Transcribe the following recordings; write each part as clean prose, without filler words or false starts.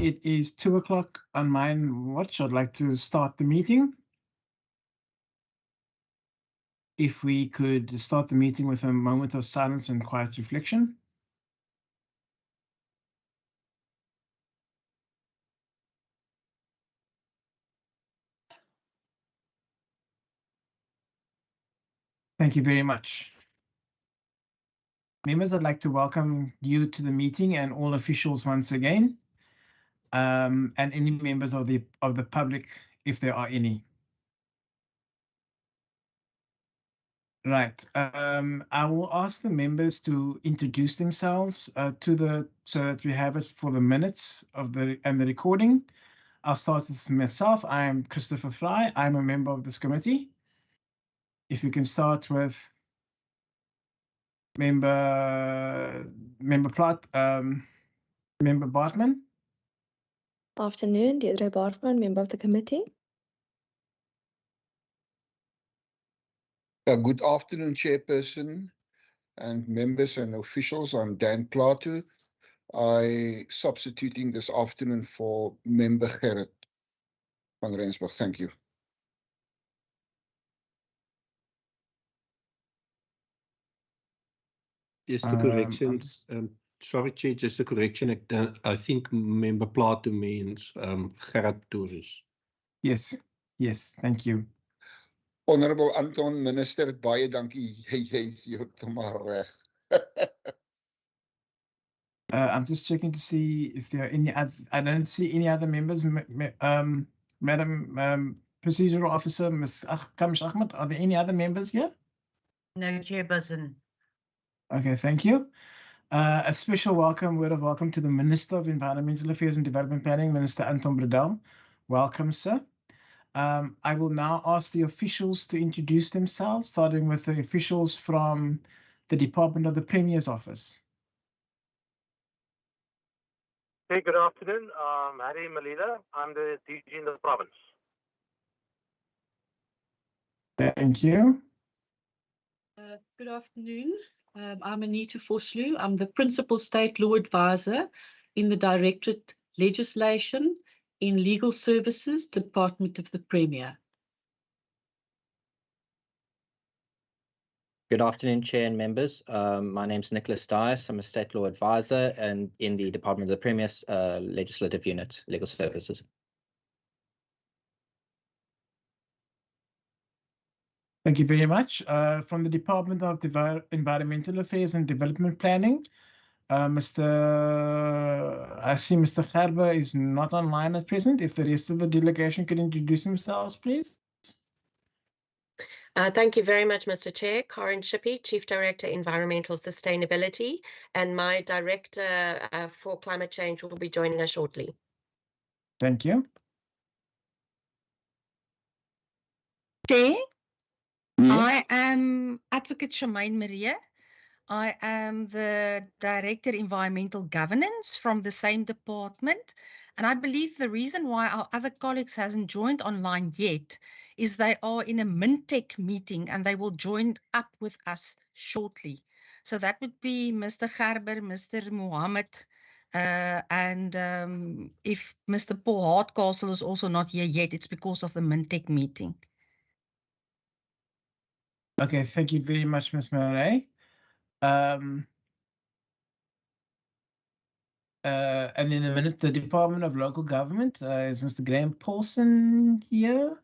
It is 2 o'clock on my watch. I'd like to start the meeting. If we could start the meeting with a moment of silence and quiet reflection. Thank you very much. Members, I'd like to welcome you to the meeting and all officials once again, and any members of the public, if there are any. Right. I will ask the members to introduce themselves so that we have it for the minutes of the recording. I'll start with myself. I am Christopher Fry. I'm a member of this committee. If we can start with member Bartman. Afternoon, Deirdre Bartman, member of the committee. Good afternoon, Chairperson and members and officials. I'm Dan Plato. I'm substituting this afternoon for Member Gerrit van Rensburg. Thank you. Just a correction. Sorry, Chair, just a correction. I think Member Plato means Gerrit Torres. Yes, thank you. Honorable Anton, Minister, baie dankie. Jy's heeltemal reg. I'm just checking to see if there are any other. I don't see any other members. Madam Procedural Officer, Ms. Kamish Ahmed, are there any other members here? No, Chairperson. Okay, thank you. A special word of welcome to the Minister of Environmental Affairs and Development Planning, Minister Anton Bredel. Welcome, sir. I will now ask the officials to introduce themselves, starting with the officials from the Department of the Premier's Office. Hey, good afternoon. Harry Malila. I'm the DG in the province. Thank you. Good afternoon. I'm Anita Vosloo. I'm the Principal State Law Advisor in the Directorate Legislation in Legal Services, Department of the Premier. Good afternoon, Chair and members. My name's Nicholas Dias. I'm a State Law Advisor and in the Department of the Premier's Legislative Unit, Legal Services. Thank you very much. From the Department of Environmental Affairs and Development Planning, I see Mr. Gerber is not online at present. If the rest of the delegation could introduce themselves, please. Thank you very much, Mr. Chair. Karen Shippey, Chief Director, Environmental Sustainability, and my Director for Climate Change will be joining us shortly. Thank you. Chair, I am Advocate Shemaine Maria. I am the Director Environmental Governance from the same department. And I believe the reason why our other colleagues hasn't joined online yet is they are in a MinTech meeting and they will join up with us shortly. So that would be Mr. Gerber, Mr. Mohammed, and if Mr. Paul Hardcastle is also not here yet, it's because of the MinTech meeting. Okay, thank you very much, Ms. Murray. And in a minute, the Department of Local Government, is Mr. Graham Paulson here?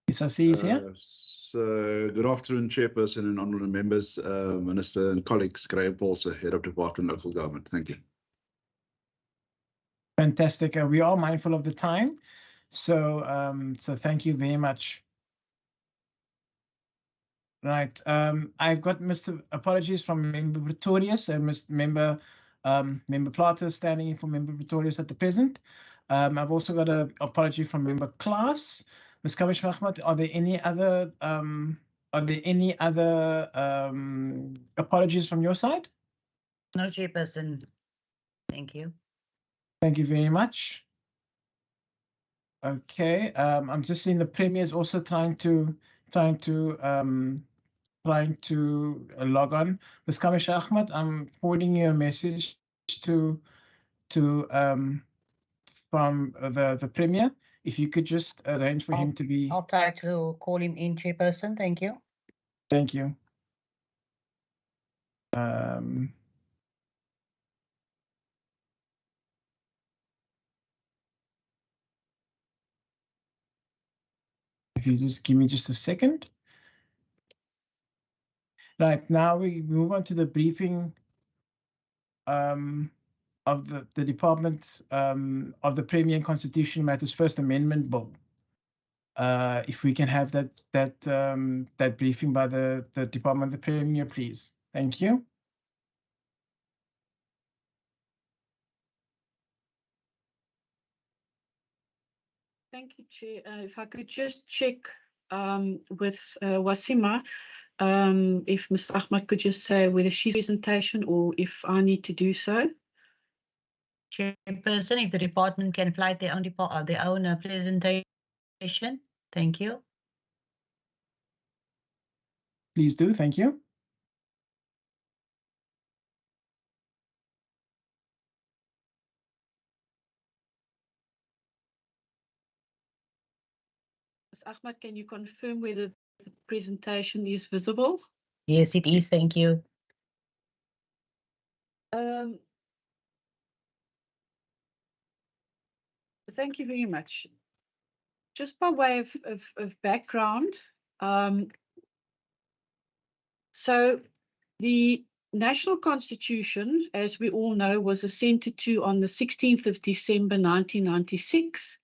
Yes, I see he's here. So good afternoon, Chairperson and honourable members, Minister and colleagues. Graham Paulson, Head of Department of Local Government. Thank you. Fantastic. We are mindful of the time, so so thank you very much. Right. I've got apologies from Member Pretorius and Member Plato standing in for Member Pretorius at the present. I've also got an apology from Member Klaas. Ms. Kamish Ahmed, are there any other apologies from your side? No, Chairperson. Thank you. Thank you very much. Okay. I'm just seeing the Premier is also trying to log on. Ms. Kamish Ahmed, I'm forwarding you a message to from the Premier. If you could just arrange for him to be. I'll try to call him in, Chairperson. Thank you. Thank you. If you just give me just a second. Right, now we move on to the briefing of the Department of the Premier and Constitutional Matters First Amendment Bill. If we can have that briefing by the Department of the Premier, please. Thank you. Thank you, Chair. If I could just check with Wasima, if Ms. Ahmad could just say whether she's presentation or if I need to do so. Chairperson, if the department can flag their own presentation. Thank you. Please do. Thank you. Ms. Ahmad, can you confirm whether the presentation is visible? Yes, it is. Thank you. Thank you very much. Just by way of background, so the National Constitution, as we all know, was assented to on the 16th of December 1996,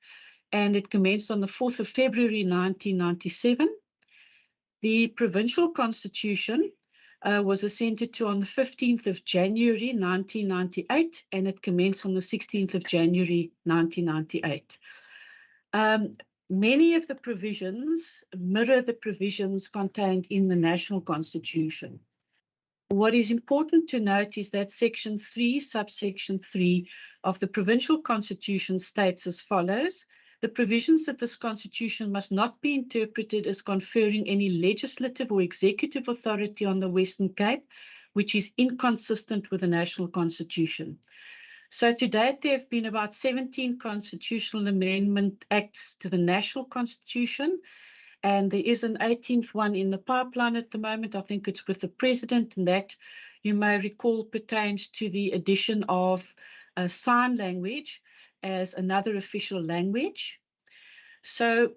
and it commenced on the 4th of February 1997. The Provincial Constitution was assented to on the 15th of January 1998, and it commenced on the 16th of January 1998. Many of the provisions mirror the provisions contained in the National Constitution. What is important to note is that Section 3, subsection 3 of the Provincial Constitution states as follows: the provisions of this Constitution must not be interpreted as conferring any legislative or executive authority on the Western Cape, which is inconsistent with the National Constitution. So to date, there have been about 17 constitutional amendment acts to the National Constitution, and there is an 18th one in the pipeline at the moment. I think it's with the President, and that, you may recall, pertains to the addition of sign language as another official language. So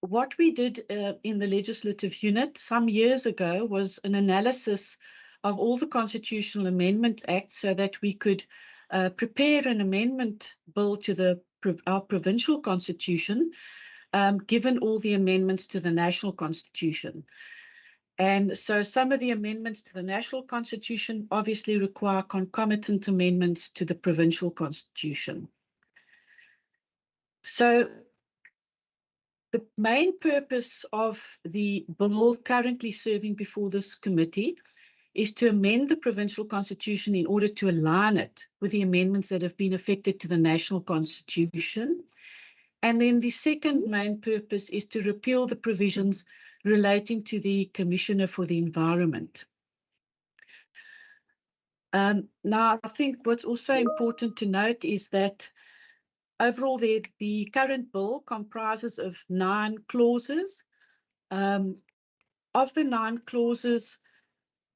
what we did in the Legislative Unit some years ago was an analysis of all the constitutional amendment acts so that we could prepare an amendment bill to our provincial constitution, given all the amendments to the National Constitution. And so some of the amendments to the National Constitution obviously require concomitant amendments to the Provincial Constitution. So the main purpose of the bill currently serving before this committee is to amend the Provincial Constitution in order to align it with the amendments that have been effected to the National Constitution. And then the second main purpose is to repeal the provisions relating to the Commissioner for the Environment. Now, I think what's also important to note is that overall the current bill comprises of 9 clauses. Of the 9 clauses,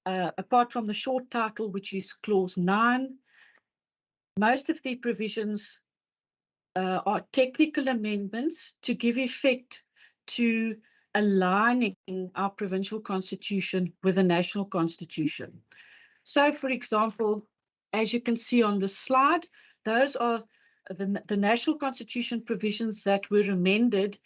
apart from the short title, which is Clause 9, most of the provisions are technical amendments to give effect to aligning our provincial constitution with the National Constitution. So, for example, as you can see on the slide, those are the National Constitution provisions that were amended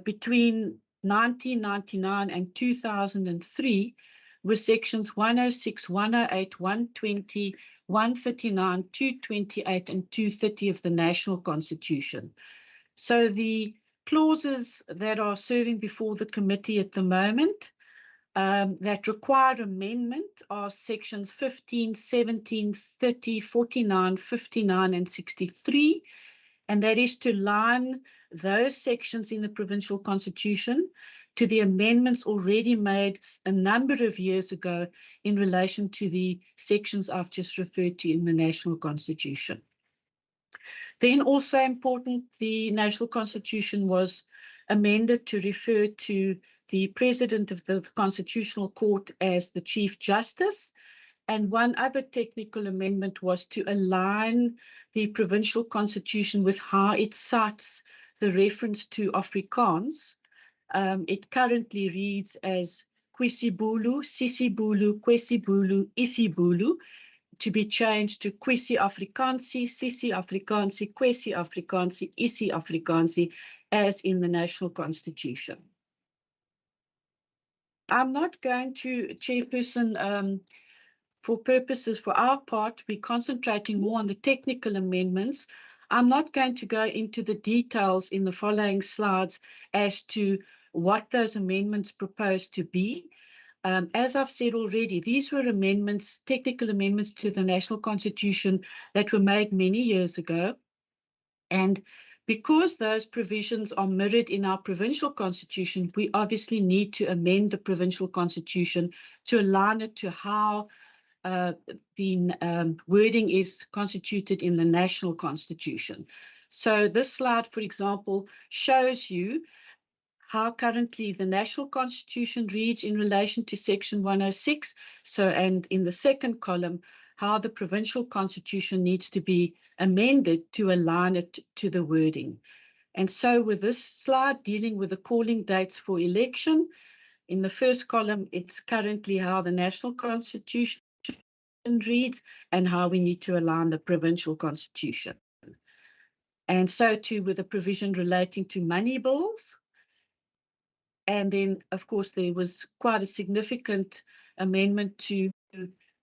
between 1999 and 2003, with sections 106, 108, 120, 139, 228, and 230 of the National Constitution. So the clauses that are serving before the committee at the moment that require amendment are sections 15, 17, 30, 49, 59, and 63. And that is to align those sections in the Provincial Constitution to the amendments already made a number of years ago in relation to the sections I've just referred to in the National Constitution. Then also important, the National Constitution was amended to refer to the President of the Constitutional Court as the Chief Justice. And one other technical amendment was to align the Provincial Constitution with how it cites the reference to Afrikaans. It currently reads as Kwisibulu, Sisibulu, Kwesibulu, Isibulu, to be changed to Kwesi Afrikaansi, Sisi Afrikaansi, Kwesi Afrikaansi, Isi Afrikaansi, as in the National Constitution. I'm not going to, Chairperson, for purposes for our part, we're concentrating more on the technical amendments. I'm not going to go into the details in the following slides as to what those amendments propose to be. As I've said already, these were amendments, technical amendments to the National Constitution that were made many years ago. And because those provisions are mirrored in our provincial constitution, we obviously need to amend the provincial constitution to align it to how the wording is constituted in the national constitution. So this slide, for example, shows you how currently the national constitution reads in relation to section 106. So, and in the second column, how the provincial constitution needs to be amended to align it to the wording. And so with this slide dealing with the calling dates for election, in the first column, it's currently how the national constitution reads and how we need to align the provincial constitution. And so too with the provision relating to money bills. And then, of course, there was quite a significant amendment to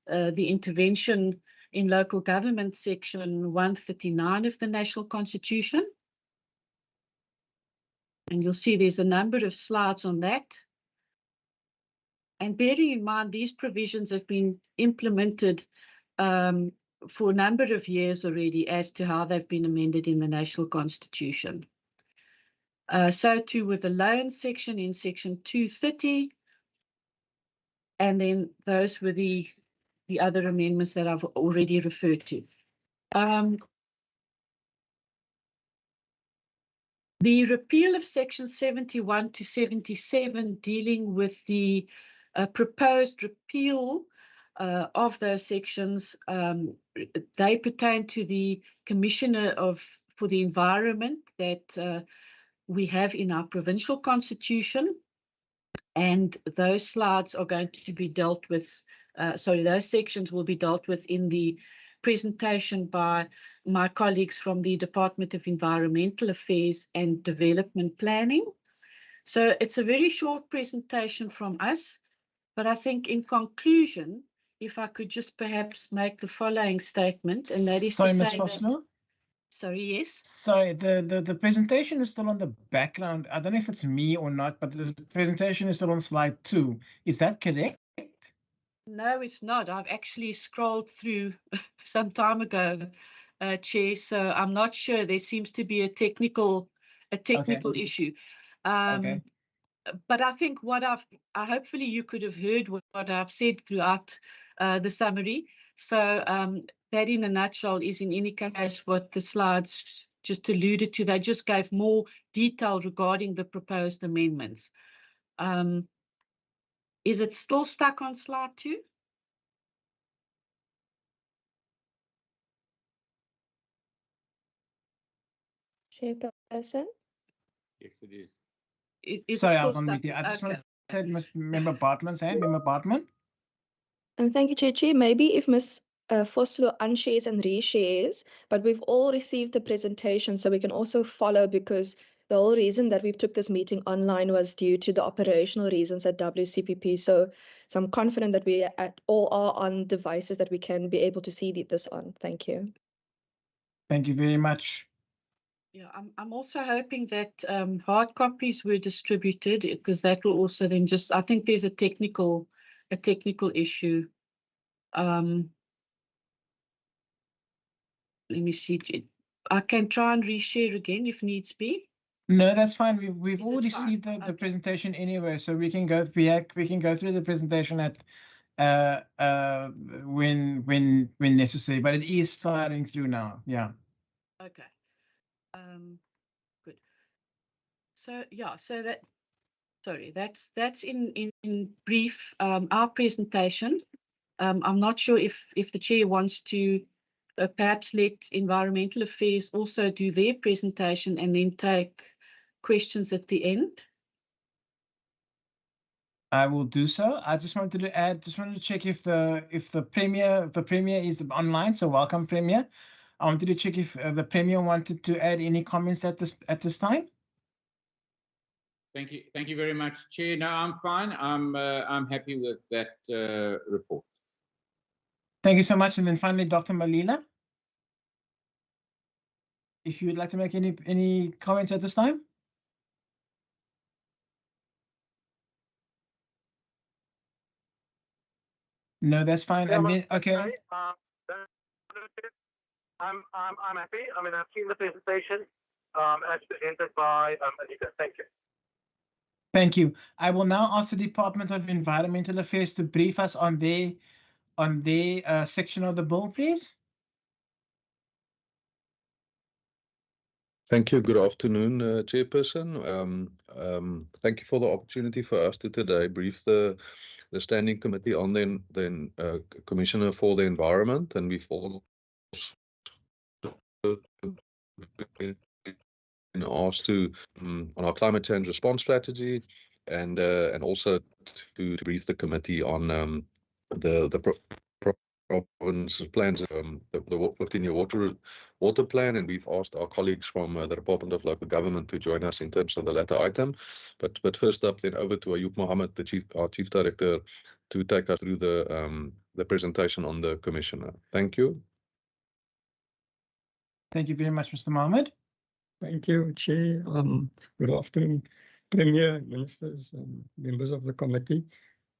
the intervention in local government section 139 of the National Constitution. And you'll see there's a number of slides on that. And bearing in mind, these provisions have been implemented for a number of years already as to how they've been amended in the National Constitution. So too with the loan section in section 230, and then those were the other amendments that I've already referred to. The repeal of section 71 to 77 dealing with the proposed repeal of those sections, they pertain to the Commissioner for the Environment that we have in our provincial constitution, and those slides are going to be dealt with, those sections will be dealt with in the presentation by my colleagues from the Department of Environmental Affairs and Development Planning. So it's a very short presentation from us, but I think in conclusion, if I could just perhaps make the following statement, and that is sorry, Ms. Vosloo? Sorry, yes? Sorry, the presentation is still on the background. I don't know if it's me or not, but the presentation is still on slide 2. Is that correct? No, it's not. I've actually scrolled through some time ago, Chair, so I'm not sure. There seems to be a technical issue. Okay. But I think hopefully you could have heard what I've said throughout the summary. So that in a nutshell is in any case what the slides just alluded to. They just gave more detail regarding the proposed amendments. Is it still stuck on slide 2? Chairperson? Yes, it Is Sorry, it I was still on stuck? mute. I just Okay. want to say Member Bartman's hand. Member Bartman? Thank you, Chair. Maybe if Ms. Vosloo unshares and reshares, but we've all received the presentation, so we can also follow, because the whole reason that we took this meeting online was due to the operational reasons at WCPP. So I'm confident that we all are on devices that we can be able to see this on. Thank you. Thank you very much. Yeah, I'm also hoping that hard copies were distributed, because that will also then just, I think there's a technical issue. Let me see. I can try and reshare again if needs be. No, that's fine. We've Is all it fine? received the Okay. presentation anyway, so we can go through the presentation at when necessary. But it is sliding through now. Yeah. Okay. Good. So yeah, so that's in brief our presentation. I'm not sure if the chair wants to perhaps let Environmental Affairs also do their presentation and then take questions at the end. I will do so. I just wanted to check if the premier is online. So welcome, Premier. I wanted to check if the Premier wanted to add any comments at this time. Thank you very much, Chair. No, I'm fine. I'm happy with that report. Thank you so much. And then finally, Dr. Malila, if you would like to make any comments at this time. No, that's fine. Yeah, And then okay. I'm happy. I mean, I've seen the presentation as presented by Anita. Thank you. Thank you. I will now ask the Department of Environmental Affairs to brief us on their section of the bill, please. Thank you. Good afternoon, Chairperson. Thank you for the opportunity for us to today brief the Standing Committee on the Commissioner for the Environment, and we've also been asked to on our climate change response strategy, and also to brief the committee on the province's plans, the 15-year water plan, and we've asked our colleagues from the Department of Local Government to join us in terms of the latter item. But first up, then over to Ayub Mohammed, our Chief Director, to take us through the presentation on the Commissioner. Thank you. Thank you very much, Mr. Mohammed. Thank you, Chair. Good afternoon, Premier, Ministers, and members of the committee.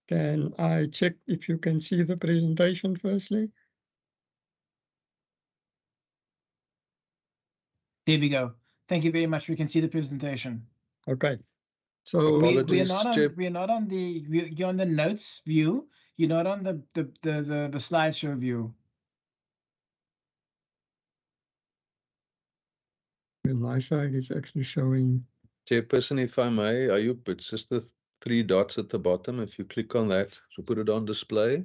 Can I check if you can see the presentation firstly? There we go. Thank you very much. We can see the presentation. Okay. So we're not on you're on the notes view. You're not on the slideshow view. On my side, it's actually showing. Chairperson, if I may, Ayub, it's just the 3 dots at the bottom. If you click on that, so put it on display.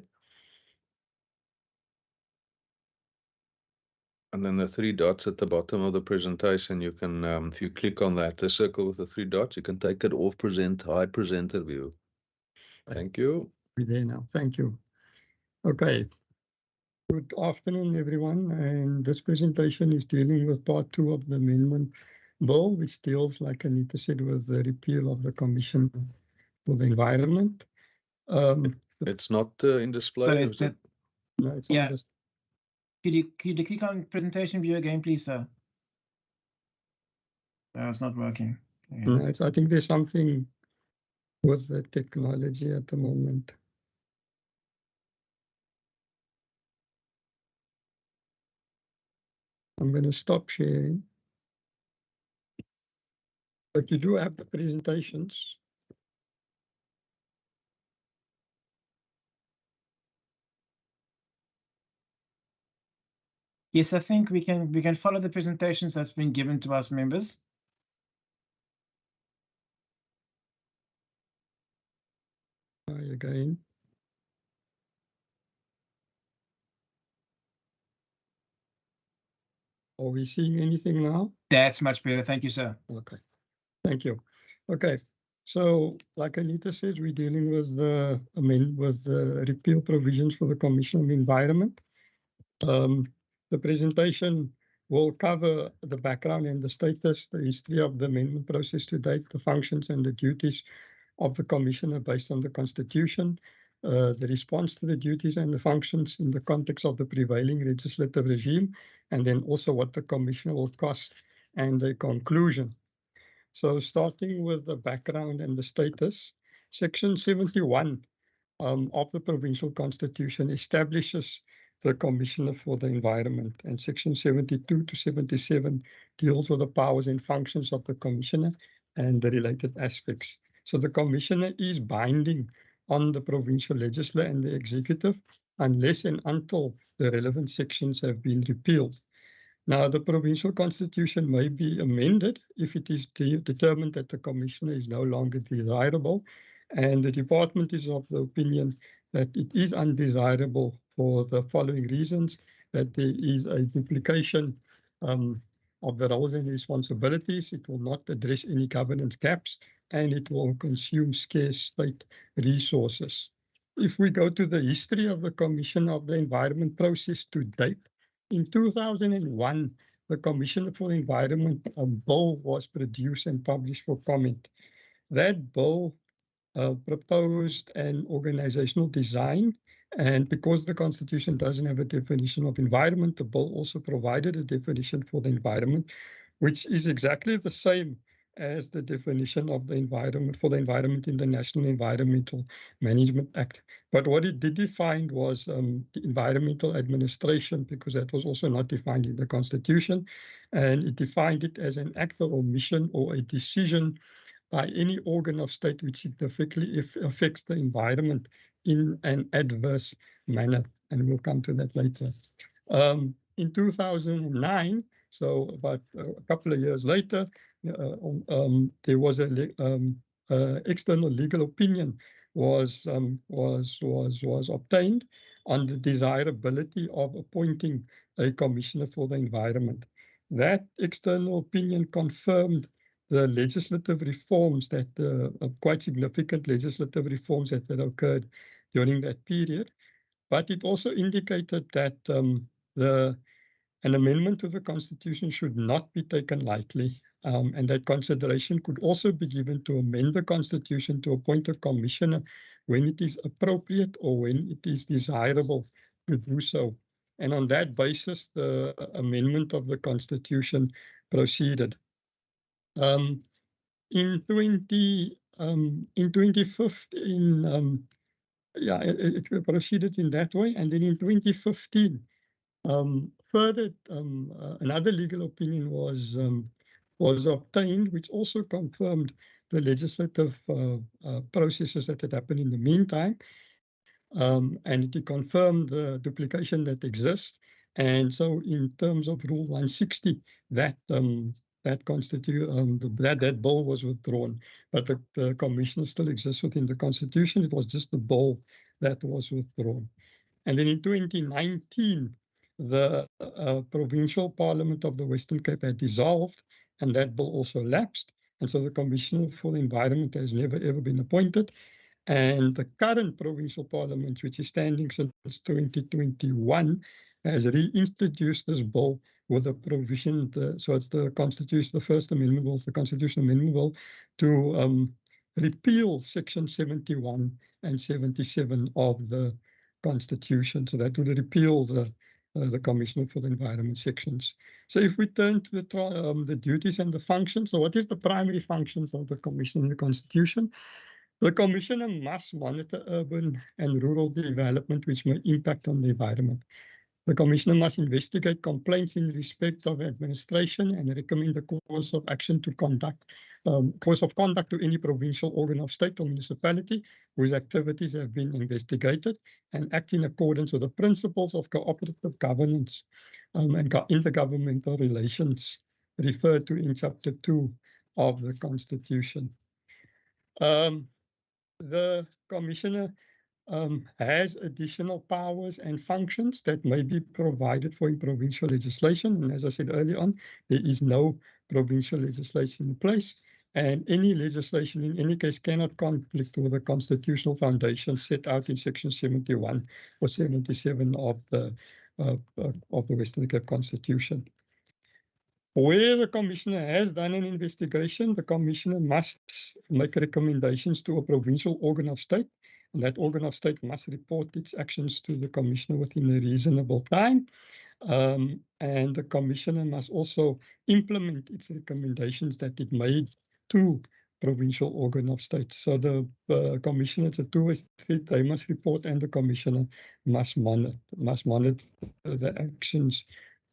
And then the 3 dots at the bottom of the presentation, you can, if you click on that, the circle with the 3 dots, you can take it off hide presenter view. Thank you. We're there now. Thank you. Okay. Good afternoon, everyone. And this presentation is dealing with part 2 of the amendment bill, which deals, like Anita said, with the repeal of the Commission for the Environment. It's not in display. No, it's on this. Could you click on presentation view again, please, sir? No, it's not working. Yeah. No, I think there's something with the technology at the moment. I'm going to stop sharing. But you do have the presentations. Yes, I think we can follow the presentations that's been given to us, members. Try again. Are we seeing anything now? That's much better. Thank you, sir. Okay. Thank you. Okay. So, like Anita said, we're dealing with the repeal provisions for the Commission on Environment. The presentation will cover the background and the status, the history of the amendment process to date, the functions and the duties of the Commissioner based on the Constitution, the response to the duties and the functions in the context of the prevailing legislative regime, and then also what the Commissioner will cost and the conclusion. So starting with the background and the status, Section 71 of the Provincial Constitution establishes the Commissioner for the Environment, and Section 72 to 77 deals with the powers and functions of the Commissioner and the related aspects. So the Commissioner is binding on the provincial legislature and the executive unless and until the relevant sections have been repealed. Now, the provincial constitution may be amended if it is determined that the commissioner is no longer desirable, and the department is of the opinion that it is undesirable for the following reasons: that there is a duplication of the roles and responsibilities, it will not address any governance gaps, and it will consume scarce state resources. If we go to the history of the Commission of the Environment process to date, in 2001, the Commissioner for the Environment bill was produced and published for comment. That bill proposed an organizational design, and because the Constitution doesn't have a definition of environment, the bill also provided a definition for the environment, which is exactly the same as the definition of the environment for the environment in the National Environmental Management Act. But what it did define was the environmental administration, because that was also not defined in the Constitution, and it defined it as an act or omission or a decision by any organ of state which significantly affects the environment in an adverse manner, and we'll come to that later. In 2009, so about a couple of years later, there was a external legal opinion was obtained on the desirability of appointing a commissioner for the environment. That external opinion confirmed the legislative reforms that quite significant legislative reforms that had occurred during that period, but it also indicated that an amendment to the Constitution should not be taken lightly, and that consideration could also be given to amend the Constitution to appoint a commissioner when it is appropriate or when it is desirable to do so. And on that basis, the amendment of the Constitution proceeded. In 2015, it proceeded in that way, and then in 2015, further, another legal opinion was obtained, which also confirmed the legislative processes that had happened in the meantime, and it confirmed the duplication that exists. And so, in terms of Rule 160, that bill was withdrawn, but the commissioner still exists within the Constitution. It was just the bill that was withdrawn. And then in 2019, the Provincial Parliament of the Western Cape had dissolved, and that bill also lapsed. And so the Commissioner for the Environment has never ever been appointed. And the current Provincial Parliament, which is standing since 2021, has reintroduced this bill with a provision, so it's the Constitution, the First Amendment Bill, the Constitutional Amendment Bill, to repeal Section 71 and 77 of the Constitution. So that would repeal the Commissioner for the Environment sections. So if we turn to the duties and the functions, so what is the primary functions of the Commissioner in the Constitution? The Commissioner must monitor urban and rural development which may impact on the environment. The Commissioner must investigate complaints in respect of administration and recommend the course of action to course of conduct to any provincial organ of state or municipality whose activities have been investigated, and act in accordance with the principles of cooperative governance and intergovernmental relations referred to in Chapter 2 of the Constitution. The Commissioner has additional powers and functions that may be provided for in provincial legislation. And as I said earlier on, there is no provincial legislation in place, and any legislation in any case cannot conflict with the constitutional foundation set out in Section 71 or 77 of the Western Cape Constitution. Where the Commissioner has done an investigation, the Commissioner must make recommendations to a provincial organ of state, and that organ of state must report its actions to the Commissioner within a reasonable time. And the Commissioner must also implement its recommendations that it made to provincial organ of state. So the Commissioner, it's a two-way street, they must report, and the Commissioner must monitor the actions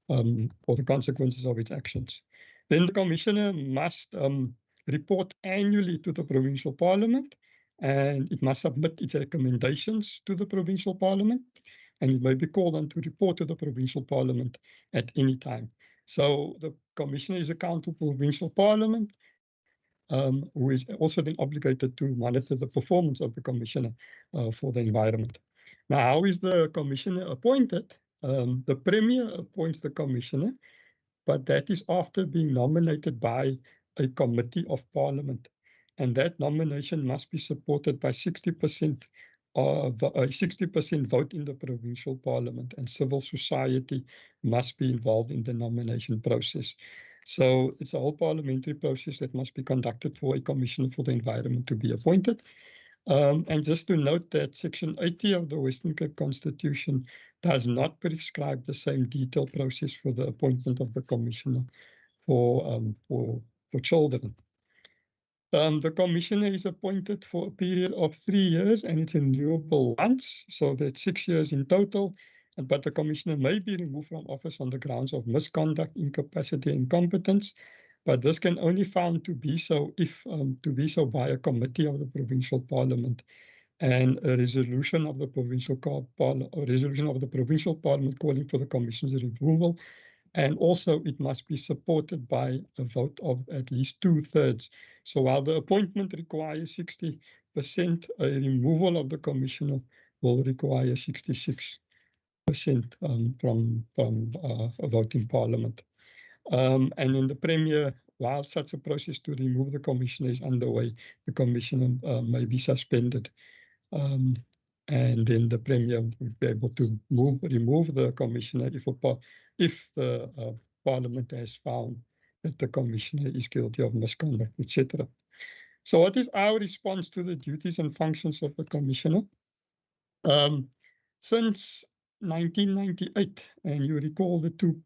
or the consequences of its actions. Then the Commissioner must report annually to the Provincial Parliament, and it must submit its recommendations to the Provincial Parliament, and it may be called on to report to the Provincial Parliament at any time. So the commissioner is accountable to the Provincial Parliament, who is also then obligated to monitor the performance of the commissioner for the environment. Now, how is the commissioner appointed? The Premier appoints the commissioner, but that is after being nominated by a committee of Parliament. And that nomination must be supported by 60% of a 60% vote in the Provincial Parliament, and civil society must be involved in the nomination process. So it's a whole parliamentary process that must be conducted for a commissioner for the environment to be appointed. And just to note that Section 80 of the Western Cape Constitution does not prescribe the same detailed process for the appointment of the commissioner for children. The commissioner is appointed for a period of 3 years, and it's renewable once, so that's 6 years in total. But the commissioner may be removed from office on the grounds of misconduct, incapacity, and incompetence. But this can only found to be so if by a committee of the Provincial Parliament, and a resolution of the Provincial Parliament calling for the commissioner's removal. And also it must be supported by a vote of at least 2/3. So while the appointment requires 60%, a removal of the commissioner will require 66% from a vote in Parliament. And in the Premier, while such a process to remove the commissioner is underway, the commissioner may be suspended. And then the Premier will be able to remove the commissioner if the Parliament has found that the commissioner is guilty of misconduct, etc. So what is our response to the duties and functions of the commissioner? Since 1998, and you recall the two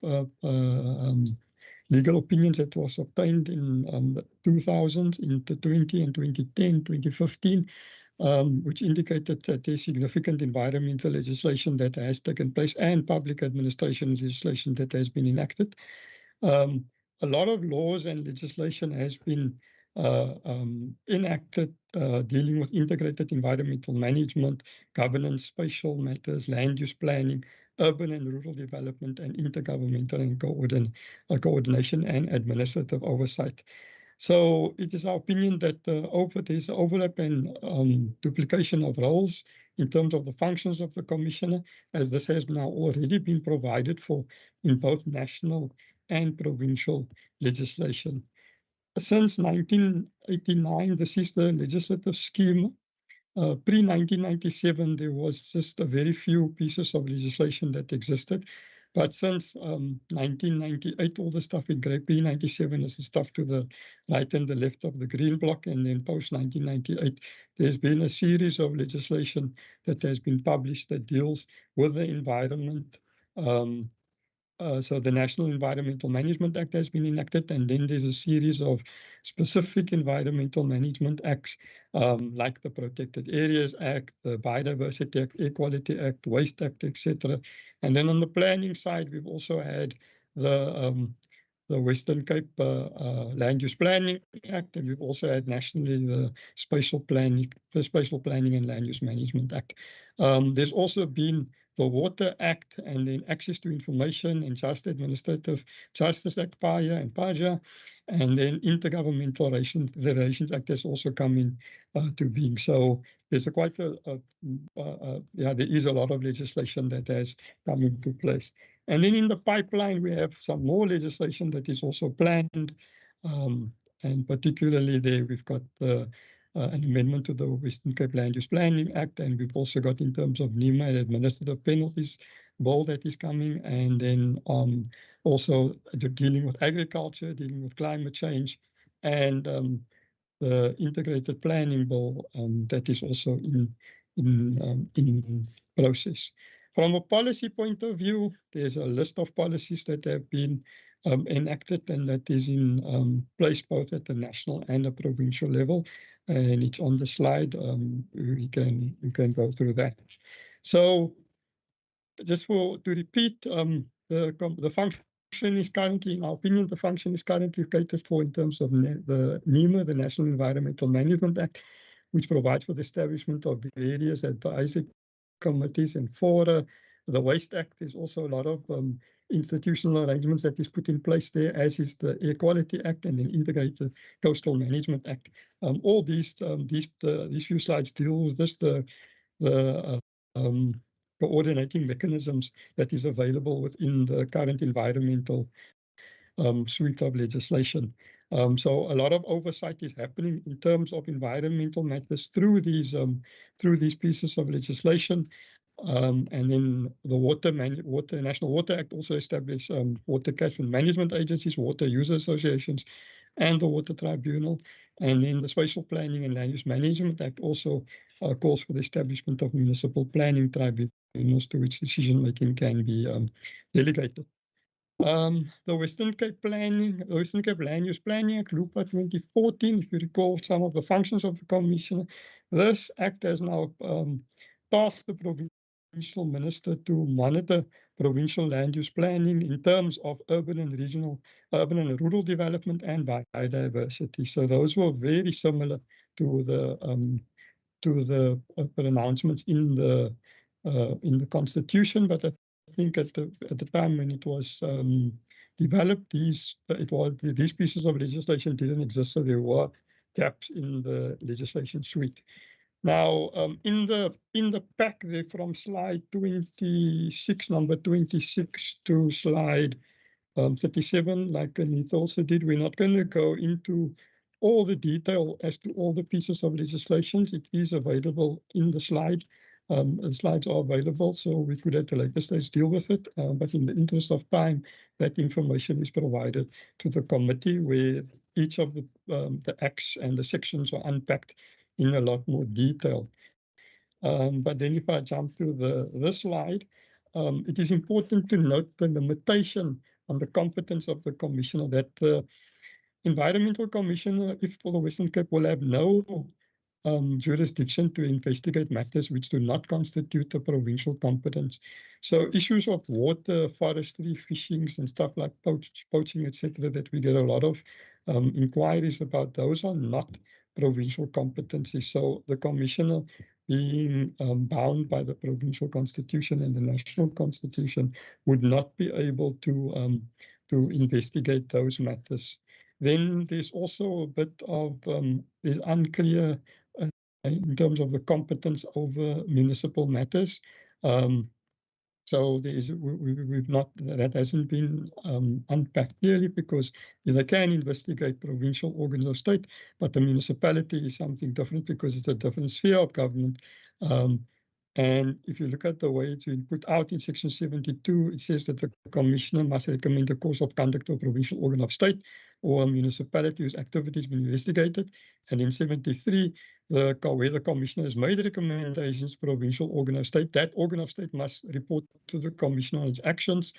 legal opinions that was obtained in 2000, in 2020 and 2010, 2015, which indicated that there's significant environmental legislation that has taken place and public administration legislation that has been enacted. A lot of laws and legislation has been enacted dealing with integrated environmental management, governance, spatial matters, land use planning, urban and rural development, and intergovernmental and coordination and administrative oversight. So it is our opinion that there's overlap and duplication of roles in terms of the functions of the commissioner, as this has now already been provided for in both national and provincial legislation. Since 1989, this is the legislative scheme. Pre-1997, there was just a very few pieces of legislation that existed. But since 1998, all the stuff in grey pre-97 is the stuff to the right and the left of the green block. And then post-1998, there's been a series of legislation that has been published that deals with the environment. So the National Environmental Management Act has been enacted, and then there's a series of specific environmental management acts, like the Protected Areas Act, the Biodiversity Act, Air Quality Act, Waste Act, etc. And then on the planning side, we've also had the Western Cape Land Use Planning Act, and we've also had nationally the Spatial Planning and Land Use Management Act. There's also been the Water Act, and then Access to Information and Administrative Justice Act, PAIA and PAJA, and then Intergovernmental Relations Act has also come in to being. So there's there is a lot of legislation that has come into place. And then in the pipeline, we have some more legislation that is also planned, and particularly there we've got an amendment to the Western Cape Land Use Planning Act, and we've also got in terms of NEMA and administrative penalties bill that is coming, and then also dealing with agriculture, dealing with climate change, and the integrated planning bill that is also in process. From a policy point of view, there's a list of policies that have been enacted and that is in place both at the national and the provincial level, and it's on the slide. You can go through that. So just to repeat, the function is currently, in our opinion, the function is currently catered for in terms of the NEMA, the National Environmental Management Act, which provides for the establishment of various advisory committees and fora, the Waste Act, there's also a lot of institutional arrangements that is put in place there, as is the Air Quality Act and then Integrated Coastal Management Act. All these few slides deal with this, the coordinating mechanisms that is available within the current environmental suite of legislation. So a lot of oversight is happening in terms of environmental matters through these pieces of legislation. And then the National Water Act also established water catchment management agencies, water user associations, and the Water Tribunal. And then the Spatial Planning and Land Use Management Act also calls for the establishment of municipal planning tribunals to which decision-making can be delegated. The Western Cape Land Use Planning Act, LUPA 2014, if you recall some of the functions of the Commissioner. This act has now tasked the provincial minister to monitor provincial land use planning in terms of urban and rural development and biodiversity. So those were very similar to the pronouncements in the Constitution, but I think at the time when it was developed, these pieces of legislation didn't exist, so there were gaps in the legislation suite. Now, in the pack there, from slide 26, number 26, to slide 37, like Anita also did, we're not going to go into all the detail as to all the pieces of legislation. It is available in the slide. The slides are available, so we could at a later stage deal with it. But in the interest of time, that information is provided to the committee, where each of the acts and the sections are unpacked in a lot more detail. But then if I jump to this slide, it is important to note the limitation on the competence of the Commissioner, that the Environmental Commissioner, if for the Western Cape, will have no jurisdiction to investigate matters which do not constitute a provincial competence. So issues of water, forestry, fishing, and stuff like poaching, etc., that we get a lot of inquiries about, those are not provincial competencies. So the Commissioner, being bound by the provincial constitution and the national constitution, would not be able to investigate those matters. Then there's also a bit of unclear in terms of the competence over municipal matters. So that hasn't been unpacked clearly, because they can investigate provincial organs of state, but the municipality is something different because it's a different sphere of government. And if you look at the way it's been put out in Section 72, it says that the Commissioner must recommend the course of conduct to a provincial organ of state or a municipality whose activities have been investigated. And in 73, where the Commissioner has made recommendations to provincial organ of state, that organ of state must report to the Commissioner on its actions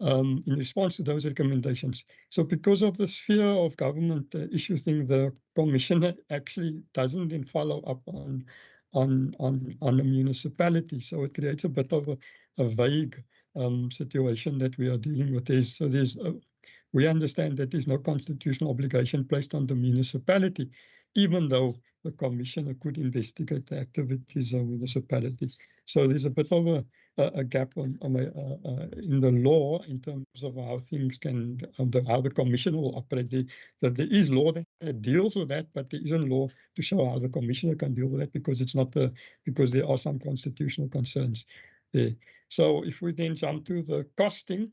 in response to those recommendations. So because of the sphere of government issue thing, the Commissioner actually doesn't then follow up on a municipality. So it creates a bit of a vague situation that we are dealing with. We understand that there's no constitutional obligation placed on the municipality, even though the Commissioner could investigate the activities of municipality. So there's a bit of a gap in the law in terms of how things can, how the Commissioner will operate. There is law that deals with that, but there isn't law to show how the Commissioner can deal with that, because it's not because there are some constitutional concerns there. So if we then jump to the costing,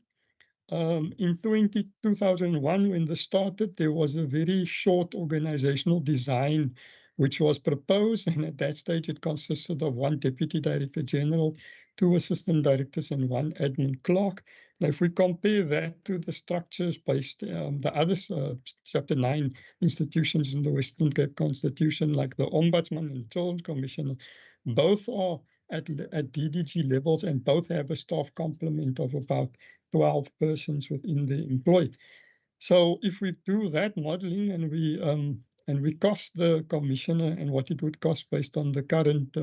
in 2001, when this started, there was a very short organizational design which was proposed, and at that stage it consisted of 1 Deputy Director General, 2 Assistant Directors, and 1 Admin Clerk. Now, if we compare that to the structures based, the other Chapter 9 institutions in the Western Cape Constitution, like the Ombudsman and Children's Commissioner, both are at DDG levels, and both have a staff complement of about 12 persons within the employed. So if we do that modeling and we cost the Commissioner and what it would cost based on the current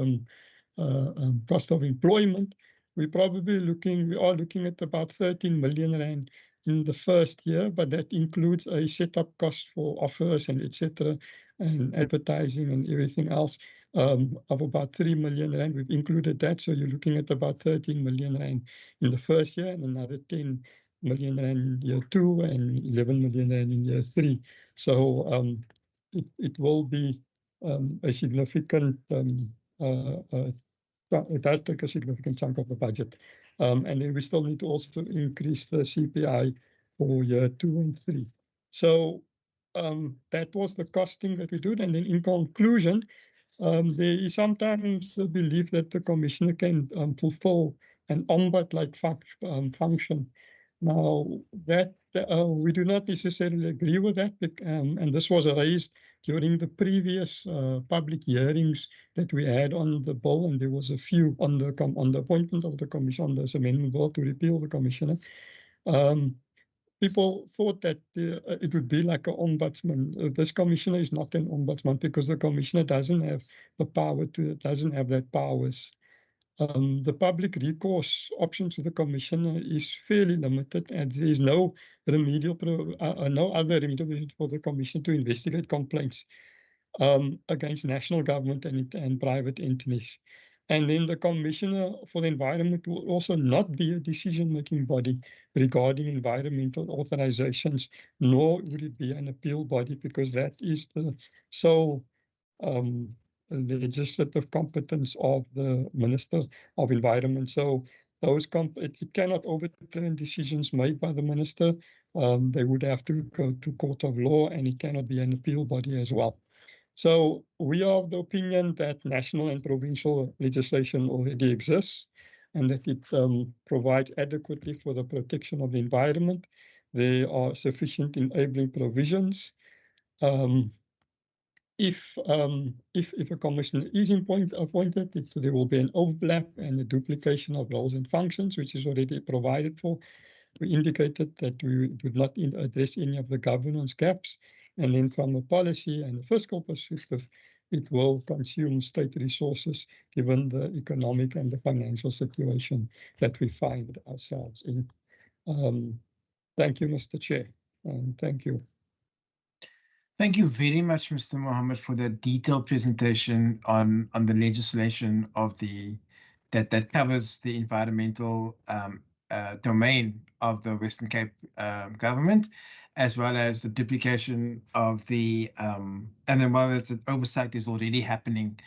cost of employment, we are looking at about 13 million rand in the first year, but that includes a setup cost for offers and etc., and advertising and everything else. of about 3 million rand. We've included that, so you're looking at about 13 million rand in the first year and another 10 million rand in year 2 and 11 million rand in year 3. So it will be a significant, it does take a significant chunk of the budget. And then we still need to also increase the CPI for year 2 and 3. So that was the costing that we do. And then in conclusion, there is sometimes a belief that the commissioner can fulfill an ombuds-like function. Now, that we do not necessarily agree with that, and this was raised during the previous public hearings that we had on the bill, and there was a few on the appointment of the commission, on this amendment bill to repeal the commissioner. People thought that it would be like an ombudsman. This commissioner is not an ombudsman because the commissioner doesn't have the power doesn't have that powers. The public recourse options for the commissioner is fairly limited, and there is no remedial, no other remedial for the commissioner to investigate complaints against national government and private entities. And then the Commissioner for the Environment will also not be a decision-making body regarding environmental authorizations, nor would it be an appeal body, because that is the sole legislative competence of the Minister of Environment. So those it cannot overturn decisions made by the Minister. They would have to go to court of law, and it cannot be an appeal body as well. So we are of the opinion that national and provincial legislation already exists and that it provides adequately for the protection of the environment. There are sufficient enabling provisions. If a commissioner is appointed, there will be an overlap and a duplication of roles and functions, which is already provided for. We indicated that we would not address any of the governance gaps. And then from a policy and a fiscal perspective, it will consume state resources given the economic and the financial situation that we find ourselves in. Thank you, Mr. Chair, and thank you. Thank you very much, Mr. Mohammed, for that detailed presentation on the legislation of that covers the environmental domain of the Western Cape government, as well as the duplication of the and then while the oversight is already happening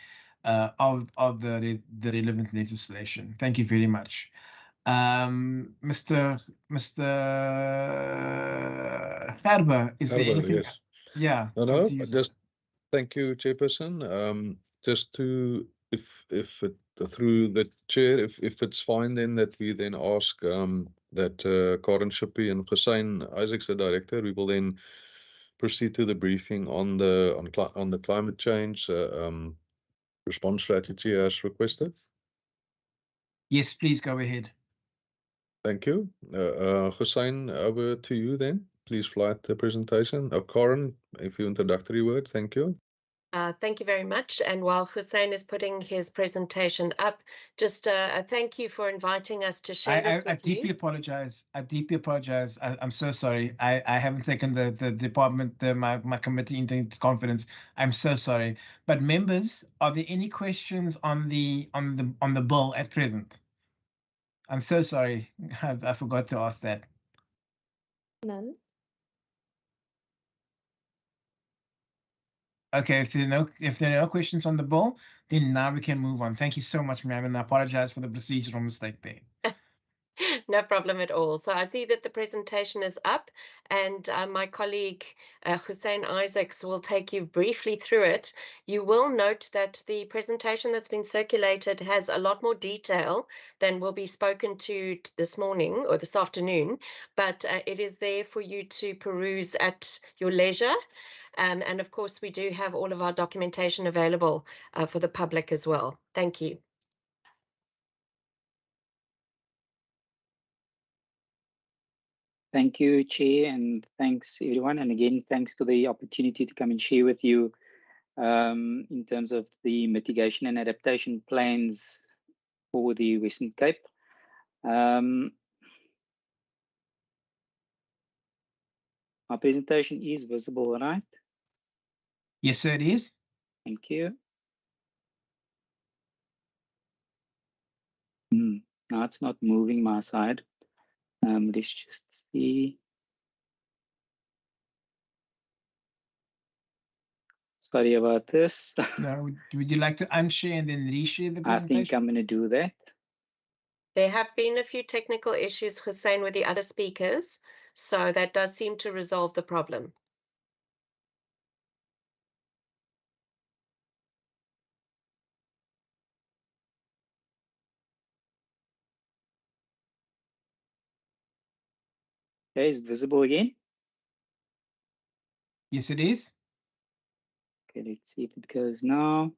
of the relevant legislation. Thank you very much. Mr. Gerber, is there anything? Yes. Yeah. No, just thank you, Chairperson. Just to, if it, through the chair, if it's fine, then that we then ask that Karen Shippey and Hussein Isaacs, the director, we will then proceed to the briefing on the climate change response strategy as requested. Yes, please go ahead. Thank you. Hussein, over to you then. Please flight the presentation. Karen, a few introductory words. Thank you. Thank you very much. And while Hussein is putting his presentation up, just a thank you for inviting us to share this with you. I deeply apologize. I deeply apologize. I'm so sorry. I haven't taken the department, my committee into confidence. I'm so sorry. But members, are there any questions on the bill at present? I'm so sorry. I forgot to ask that. None. Okay, if there are no questions on the bill, then now we can move on. Thank you so much, ma'am, and I apologize for the procedural mistake there. No problem at all. So I see that the presentation is up, and my colleague Hussein Isaacs will take you briefly through it. You will note that the presentation that's been circulated has a lot more detail than will be spoken to this morning or this afternoon, but it is there for you to peruse at your leisure. And of course, we do have all of our documentation available for the public as well. Thank you. Thank you, Chair, and thanks everyone. And again, thanks for the opportunity to come and share with you in terms of the mitigation and adaptation plans for the Western Cape. My presentation is visible, right? Yes, sir, it is. Thank you. Now it's not moving my side. Let's just see. Sorry about this. No, would you like to unshare and then reshare the I presentation? think I'm going to do that. There have been a few technical issues, Hussein, with the other speakers, so that does seem to resolve the problem. Okay, is it visible again? Yes, it is. Okay, let's see if it goes now.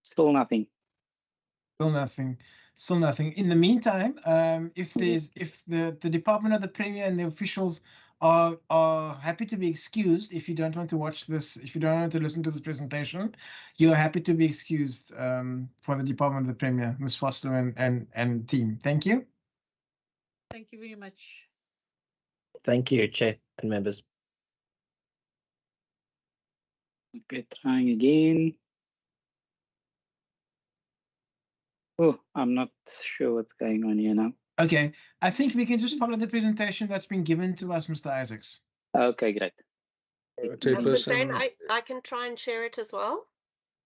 Still nothing. Still nothing. Still nothing. In the meantime, if the department of the Premier and the officials are happy to be excused, if you don't want to watch this, if you don't want to listen to this presentation, you're happy to be excused for the department of the Premier, Ms. Foster and team. Thank you. Thank you very much. Thank you, Chair and members. Okay, trying again. Oh, I'm not sure what's going on here now. Okay, I think we can just follow the presentation that's been given to us, Mr. Isaacs. Okay, great. Hussein, I can try and share it as well.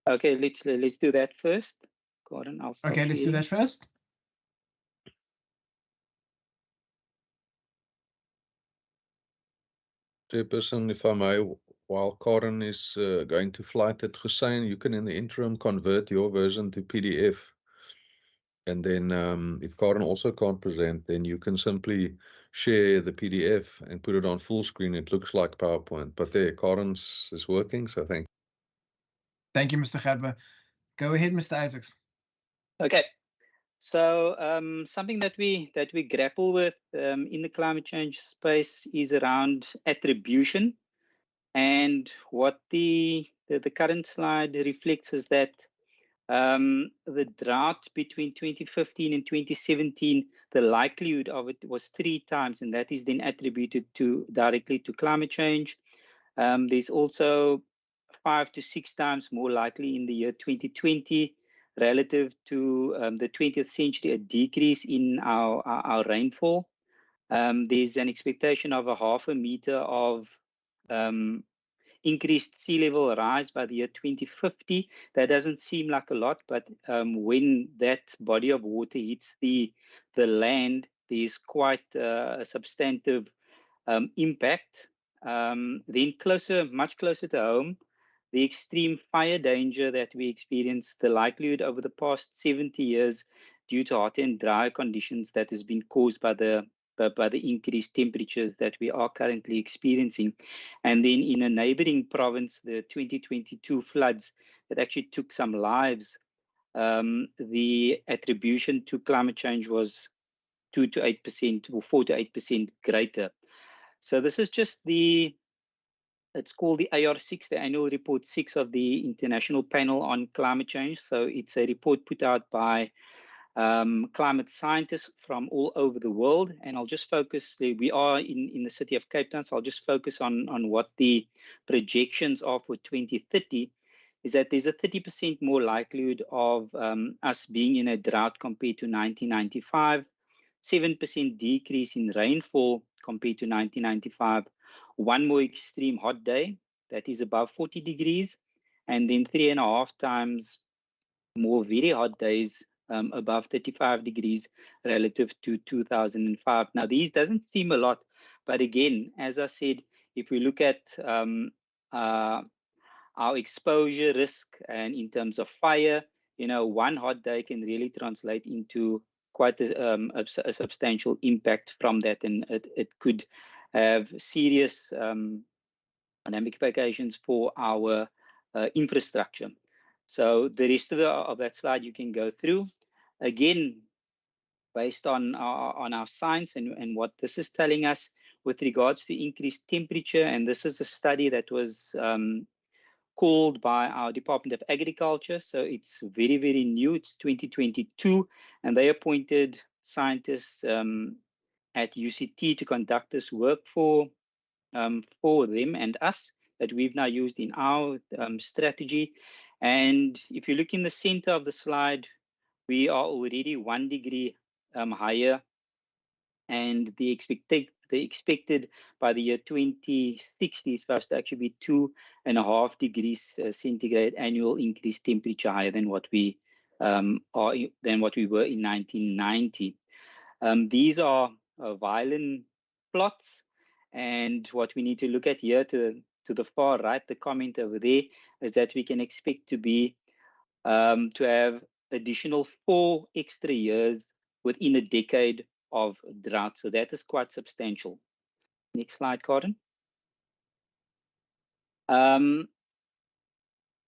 Okay, let's do that first. Gordon, I'll stop Okay, let's do sharing. that first. Chairperson, if I may, while Karen is going to flight at Hussein, you can in the interim convert your version to PDF. And then if Karen also can't present, then you can simply share the PDF and put it on full screen. It looks like PowerPoint, but there, Karen's is working, so thank you. Thank you, Mr. Gerber. Go ahead, Mr. Isaacs. Okay, so something that we grapple with in the climate change space is around attribution, and what the current slide reflects is that the drought between 2015 and 2017, the likelihood of it was 3 times, and that is then attributed directly to climate change. There's also 5 to 6 times more likely in the year 2020 relative to the 20th century, a decrease in our rainfall. There's an expectation of a 0.5 meter of increased sea level rise by the year 2050. That doesn't seem like a lot, but when that body of water hits the land, there's quite a substantive impact. Then much closer to home, the extreme fire danger that we experience, the likelihood over the past 70 years due to hot and dry conditions that has been caused by the increased temperatures that we are currently experiencing. And then in a neighboring province, the 2022 floods that actually took some lives, the attribution to climate change was 2 to 8% or 4 to 8% greater. So this is just it's called the AR6, the Annual Report 6 of the International Panel on Climate Change. So it's a report put out by climate scientists from all over the world. And I'll just focus, we are in the city of Cape Town, so I'll just focus on what the projections are for 2030, is that there's a 30% more likelihood of us being in a drought compared to 1995, 7% decrease in rainfall compared to 1995, one more extreme hot day that is above 40 degrees, and then 3.5 times more very hot days above 35 degrees relative to 2005. Now, these doesn't seem a lot, but again, as I said, if we look at our exposure risk and in terms of fire, one hot day can really translate into quite a substantial impact from that, and it could have serious ramifications for our infrastructure. So the rest of that slide you can go through. Again, based on our science and what this is telling us with regards to increased temperature, and this is a study that was called by our Department of Agriculture. So it's very, very new. It's 2022, and they appointed scientists at UCT to conduct this work for them and us that we've now used in our strategy. And if you look in the center of the slide, we are already 1 degree higher, and the expected by the year 2060 is for us to actually be 2.5 degrees centigrade annual increased temperature higher than what we were in 1990. These are violent plots, and what we need to look at here to the far right, the comment over there, is that we can expect to have additional 4 extra years within a decade of drought. So that is quite substantial. Next slide, Karen.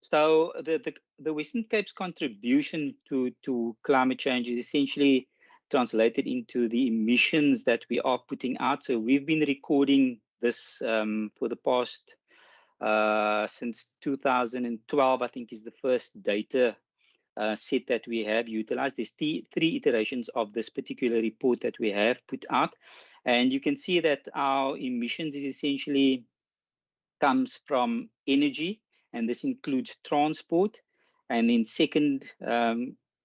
So the Western Cape's contribution to climate change is essentially translated into the emissions that we are putting out. So we've been recording this for the past since 2012, I think, is the first data set that we have utilized. There's 3 iterations of this particular report that we have put out, and you can see that our emissions is essentially comes from energy, and this includes transport. And then second,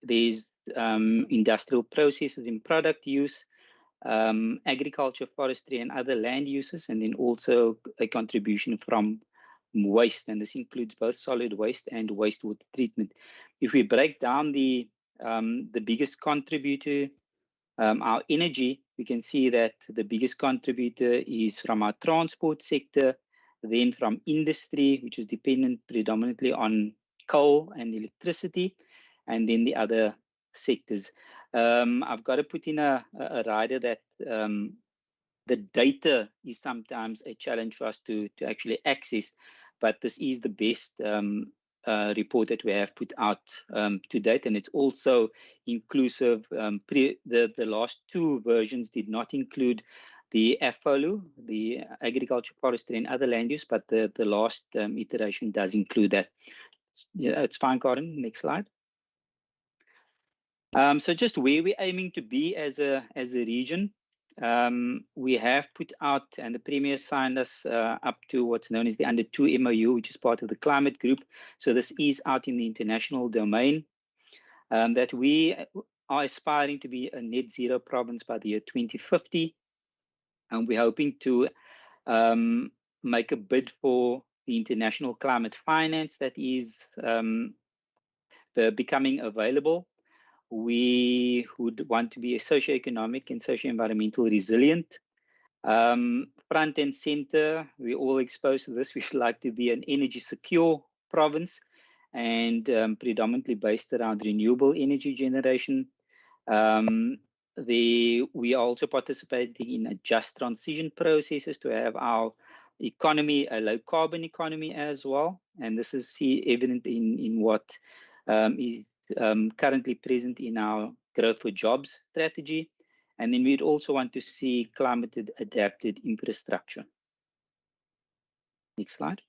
there's industrial processes in product use, agriculture, forestry, and other land uses, and then also a contribution from waste, and this includes both solid waste and wastewater treatment. If we break down the biggest contributor, our energy, we can see that the biggest contributor is from our transport sector, then from industry, which is dependent predominantly on coal and electricity, and then the other sectors. I've got to put in a rider that the data is sometimes a challenge for us to actually access, but this is the best report that we have put out to date, and it's also inclusive. The last 2 versions did not include the AFOLU, the agriculture, forestry, and other land use, but the last iteration does include that. Yeah, it's fine, Karen. Next slide. So just where we're aiming to be as a region, we have put out, and the Premier signed us up to what's known as the Under 2 MOU, which is part of the climate group. So this is out in the international domain, that we are aspiring to be a net zero province by the year 2050. And we're hoping to make a bid for the international climate finance that is becoming available. We would want to be a socio-economic and socio-environmental resilient. Front and center, we're all exposed to this. We'd like to be an energy secure province, and predominantly based around renewable energy generation. We are also participating in a just transition processes to have our economy a low carbon economy as well, and this is evident in what is currently present in our growth for jobs strategy. And then we'd also want to see climate adapted infrastructure. Next slide.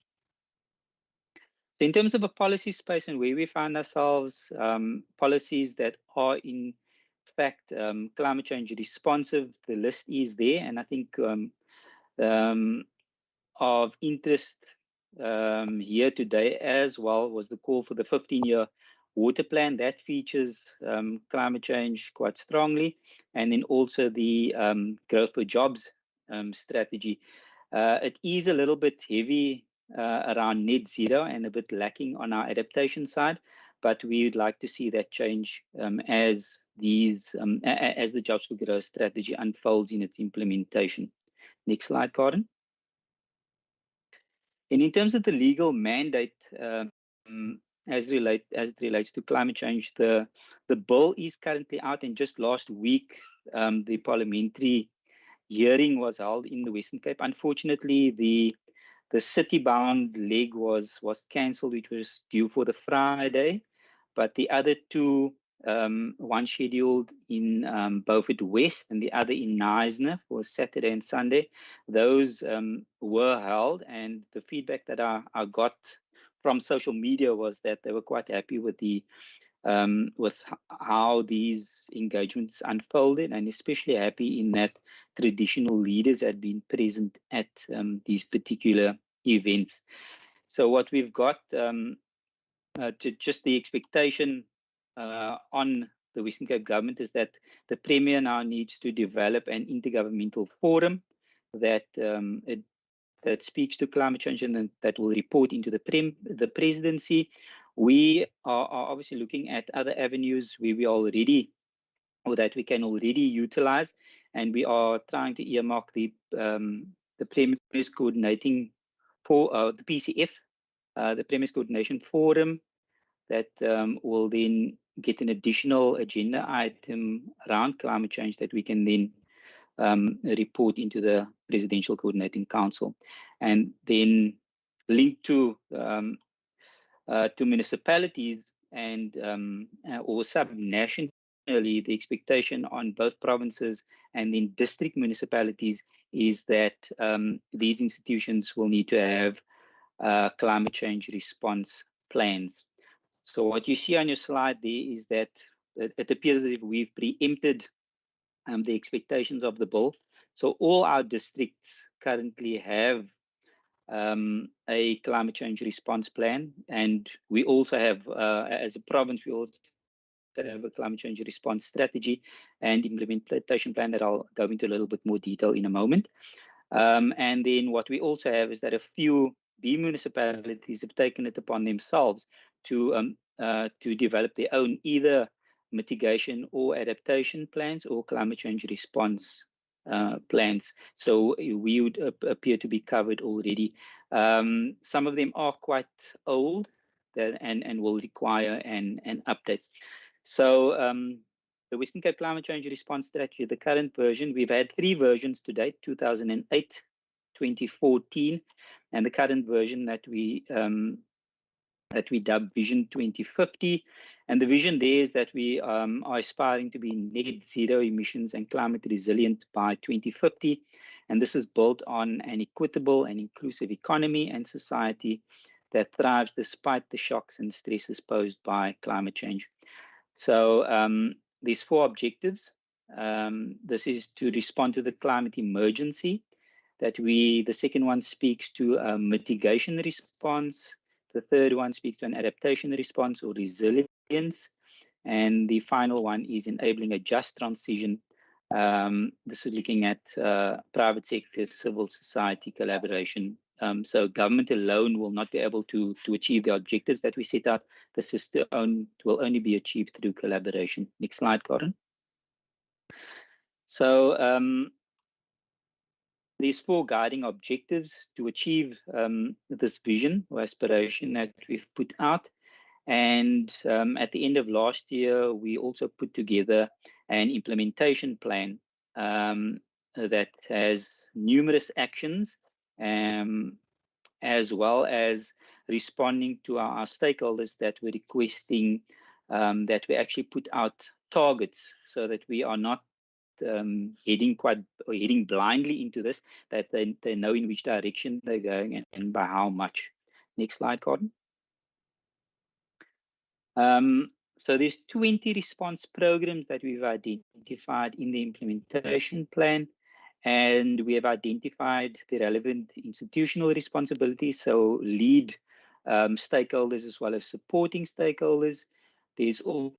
So in terms of a policy space and where we find ourselves, policies that are in fact climate change responsive, the list is there, and I think of interest here today as well was the call for the 15-year water plan that features climate change quite strongly, and then also the growth for jobs strategy. It is a little bit heavy around net zero and a bit lacking on our adaptation side, but we would like to see that change as the jobs for growth strategy unfolds in its implementation. Next slide, Karen. And in terms of the legal mandate, as it relates to climate change, the bill is currently out, and just last week the parliamentary hearing was held in the Western Cape. Unfortunately, the city-bound leg was cancelled, which was due for the Friday, but the other 2, one scheduled in Beaufort West and the other in Knysna for Saturday and Sunday, those were held, and the feedback that I got from social media was that they were quite happy with with how these engagements unfolded, and especially happy in that traditional leaders had been present at these particular events. So what we've got just the expectation on the Western Cape government is that the Premier now needs to develop an intergovernmental forum that that speaks to climate change and that will report into the presidency. We are obviously looking at other avenues where we already, or that we can already utilize, and we are trying to earmark the Premier's coordinating for the PCF, the Premier's coordination forum, that will then get an additional agenda item around climate change that we can then report into the Presidential Coordinating Council, and then linked to municipalities and or subnationally. The expectation on both provinces and then district municipalities is that these institutions will need to have climate change response plans. So what you see on your slide there is that it appears as if we've preempted the expectations of the bill. So all our districts currently have a climate change response plan, and we also have, as a province, we also have a climate change response strategy and implementation plan that I'll go into a little bit more detail in a moment. And then what we also have is that a few municipalities have taken it upon themselves to develop their own either mitigation or adaptation plans or climate change response plans. So we would appear to be covered already. Some of them are quite old and will require an update. So the Western Cape Climate Change Response Strategy, the current version, we've had 3 versions to date, 2008, 2014, and the current version that we dub Vision 2050. And the vision there is that we are aspiring to be net zero emissions and climate resilient by 2050. And this is built on an equitable and inclusive economy and society that thrives despite the shocks and stresses posed by climate change. So there's 4 objectives. This is to respond to the climate emergency. The second one speaks to a mitigation response. The third one speaks to an adaptation response or resilience. And the final one is enabling a just transition. This is looking at private sector, civil society collaboration. So government alone will not be able to achieve the objectives that we set out. The system will only be achieved through collaboration. Next slide, Karen. So these 4 guiding objectives to achieve this vision or aspiration that we've put out. And at the end of last year, we also put together an implementation plan that has numerous actions, as well as responding to our stakeholders that were requesting that we actually put out targets so that we are not heading blindly into this, that they know in which direction they're going and by how much. Next slide, Gordon. So there's 20 response programs that we've identified in the implementation plan, and we have identified the relevant institutional responsibilities, so lead stakeholders as well as supporting stakeholders. There's also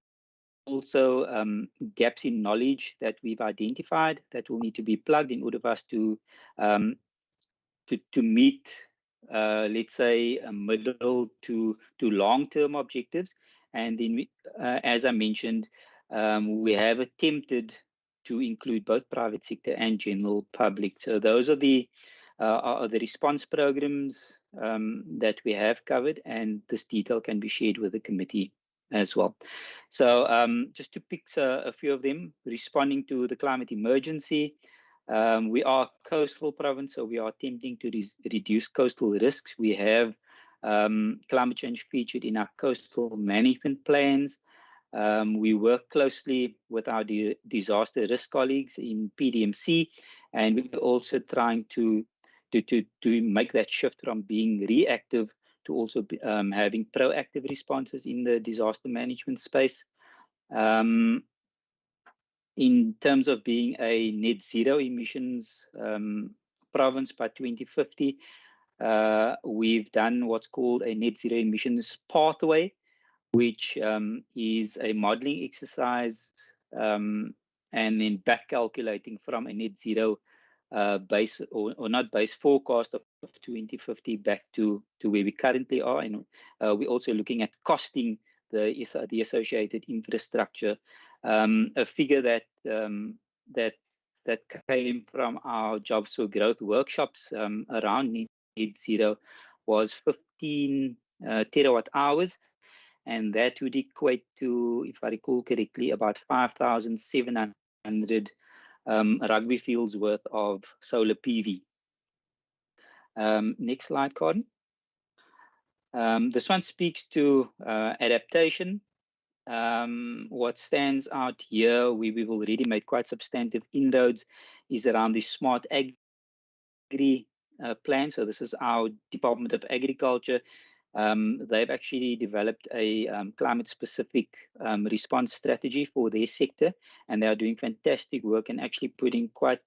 gaps in knowledge that we've identified that will need to be plugged in order for us to meet, let's say, middle to long-term objectives. And then, as I mentioned, we have attempted to include both private sector and general public. So those are the response programs that we have covered, and this detail can be shared with the committee as well. So just to pick a few of them, responding to the climate emergency. We are a coastal province, so we are attempting to reduce coastal risks. We have climate change featured in our coastal management plans. We work closely with our disaster risk colleagues in PDMC, and we're also trying to make that shift from being reactive to also having proactive responses in the disaster management space. In terms of being a net zero emissions province by 2050, we've done what's called a net zero emissions pathway, which is a modeling exercise, and then back calculating from a net zero base or not base forecast of 2050 back to where we currently are. And we're also looking at costing the associated infrastructure. A figure that that came from our Jobs for Growth workshops around net zero was 15 terawatt hours, and that would equate to, if I recall correctly, about 5,700 rugby fields worth of solar PV. Next slide, Karen. This one speaks to adaptation. What stands out here, we've already made quite substantive inroads, is around the smart agri plan. So this is our Department of Agriculture. They've actually developed a climate-specific response strategy for their sector, and they are doing fantastic work and actually putting quite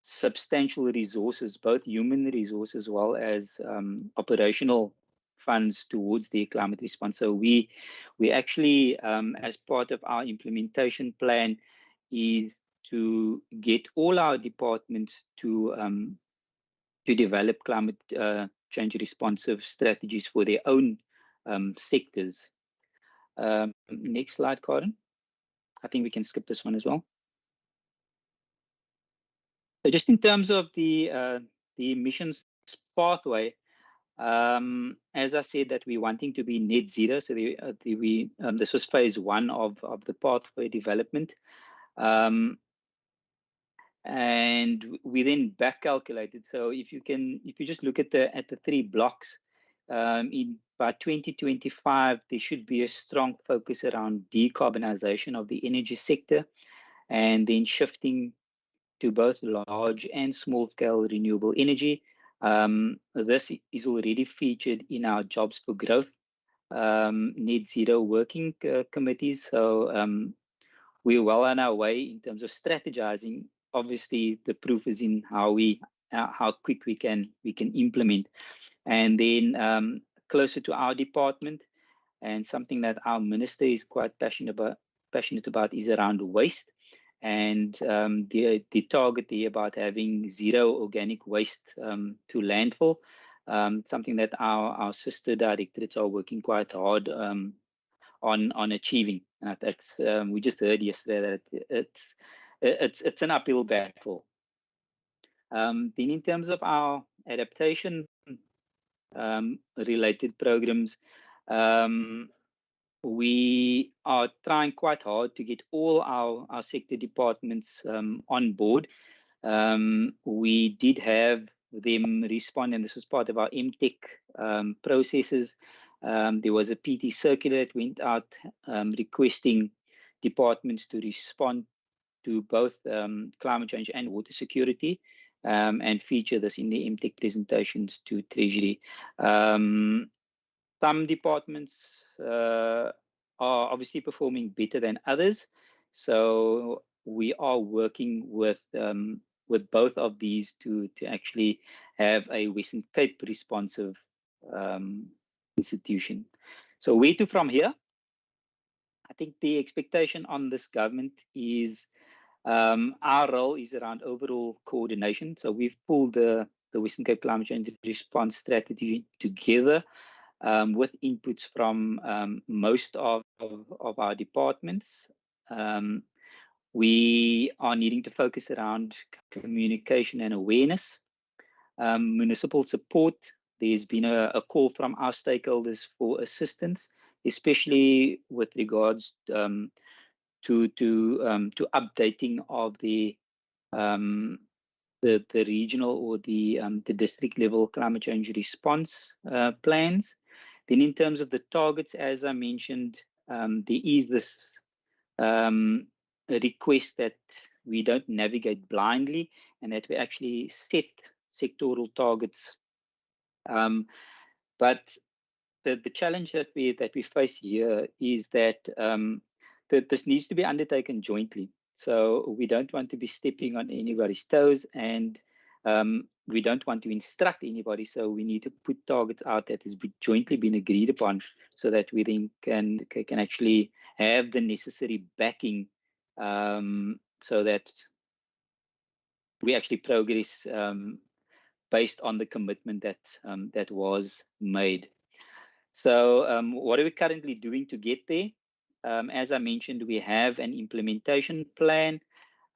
substantial resources, both human resources as well as operational funds towards the climate response. So we actually, as part of our implementation plan, is to get all our departments to develop climate change responsive strategies for their own sectors. Next slide, Karen. I think we can skip this one as well. So just in terms of the emissions pathway, as I said, that we're wanting to be net zero. So this was phase one of the pathway development. And we then back calculated. So if you just look at the three blocks, by 2025, there should be a strong focus around decarbonization of the energy sector, and then shifting to both large and small scale renewable energy. This is already featured in our Jobs for Growth net zero working committees. So we're well on our way in terms of strategizing. Obviously, the proof is in how quick we can implement. And then closer to our department, and something that our minister is quite passionate about is around waste. And the target there about having zero organic waste to landfill, something that our sister directorates are working quite hard on achieving. That's we just heard yesterday that it's an uphill battle. Then in terms of our adaptation related programs, we are trying quite hard to get all our sector departments on board. We did have them respond, and this was part of our MTech processes. There was a PT circular that went out requesting departments to respond to both climate change and water security, and feature this in the MTech presentations to Treasury. Some departments are obviously performing better than others, so we are working with both of these to actually have a Western Cape responsive institution. So where to from here? I think the expectation on this government is our role is around overall coordination. So we've pulled the Western Cape Climate Change Response Strategy together with inputs from most of our departments. We are needing to focus around communication and awareness, municipal support. There's been a call from our stakeholders for assistance, especially with regards to updating of the regional or the district level climate change response plans. Then in terms of the targets, as I mentioned, there is this request that we don't navigate blindly and that we actually set sectoral targets. But the challenge that we face here is that this needs to be undertaken jointly. So we don't want to be stepping on anybody's toes, and we don't want to instruct anybody, so we need to put targets out that has jointly been agreed upon, so that we then can actually have the necessary backing, so that we actually progress based on the commitment that was made. So what are we currently doing to get there? As I mentioned, we have an implementation plan.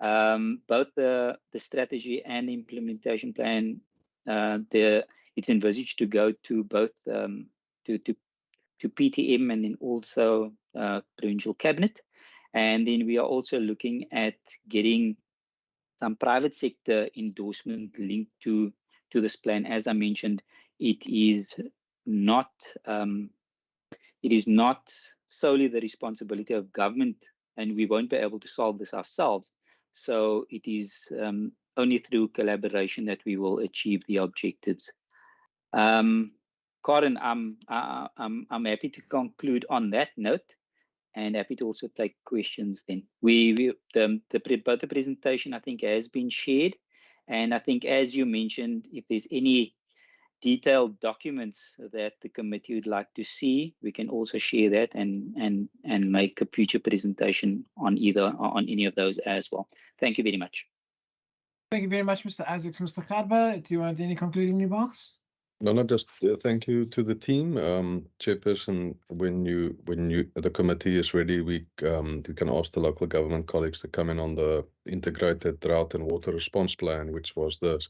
Both the strategy and the implementation plan, it's envisaged to go to both to PTM and then also Provincial Cabinet. And then we are also looking at getting some private sector endorsement linked to this plan. As I mentioned, it is not solely the responsibility of government, and we won't be able to solve this ourselves. So it is only through collaboration that we will achieve the objectives. Karen, I'm happy to conclude on that note, and happy to also take questions then. Both the presentation, I think, has been shared, and I think, as you mentioned, if there's any detailed documents that the committee would like to see, we can also share that and make a future presentation on any of those as well. Thank you very much. Thank you very much, Mr. Isaacs. Mr. Garba, do you want any concluding remarks? No, just thank you to the team, Chairperson. When the committee is ready, we can ask the local government colleagues to come in on the integrated drought and water response plan, which was the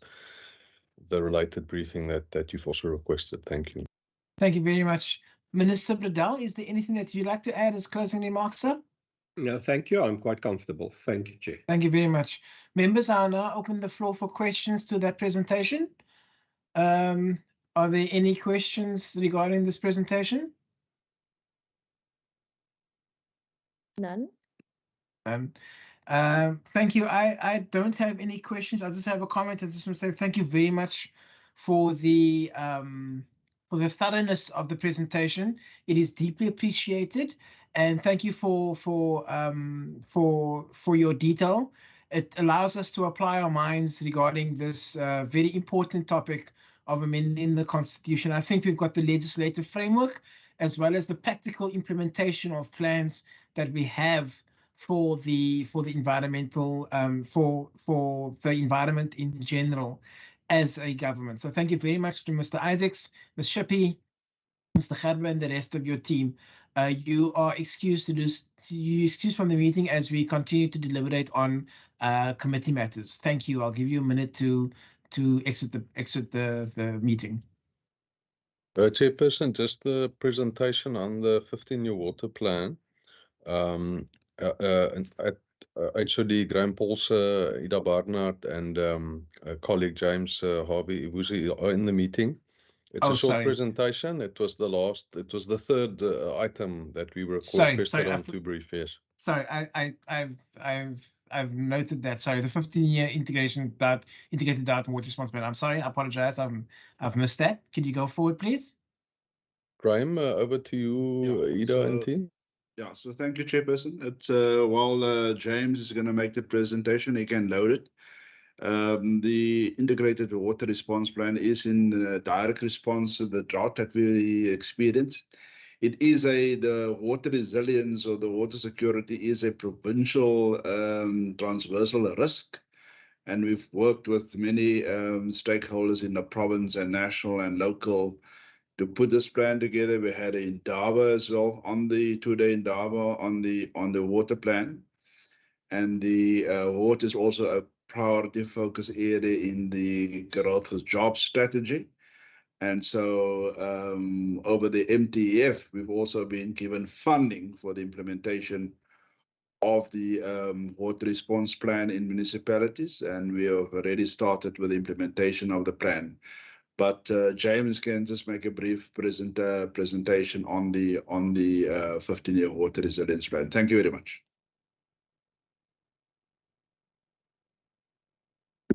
related briefing that you've also requested. Thank you. Thank you very much, Minister Bradell. Is there anything that you'd like to add as closing remarks, sir? No, thank you. I'm quite comfortable. Thank you, Chair. Thank you very much, members. I'll now open the floor for questions to that presentation. Are there any questions regarding this presentation? None. Thank you. I don't have any questions. I just have a comment. I just want to say thank you very much for the thoroughness of the presentation. It is deeply appreciated, and thank you for your detail. It allows us to apply our minds regarding this very important topic of amending the Constitution. I think we've got the legislative framework as well as the practical implementation of plans that we have for the environmental for the environment in general as a government. So thank you very much to Mr. Isaacs, Ms. Shippey, Mr. Garba, and the rest of your team. You are excused from the meeting as we continue to deliberate on committee matters. Thank you. I'll give you a minute to exit the meeting. Chairperson, just the presentation on the 15-year water plan. HOD Graham Paulse, Ida Barnard, and colleague James Harvey Iwuzi are in the meeting. It's a short presentation. It was the third item that we were requested on to brief. Yes. Sorry, I've noted that. Sorry, the 15-year integrated drought and water response plan. I'm sorry, I apologize. I've missed that. Could you go forward, please? Graham, over to you, Ida and team. Yeah, so thank you, Chairperson. It's while James is going to make the presentation, he can load it. The integrated water response plan is in direct response to the drought that we experienced. It is the water resilience or the water security is a provincial transversal risk. And we've worked with many stakeholders in the province and national and local to put this plan together. We had an indaba as well on the two-day indaba on the water plan. And the water is also a priority focus area in the growth with jobs strategy. And so over the MTF, we've also been given funding for the implementation of the water response plan in municipalities, and we have already started with the implementation of the plan. But James can just make a brief presentation on the 15-year water resilience plan. Thank you very much.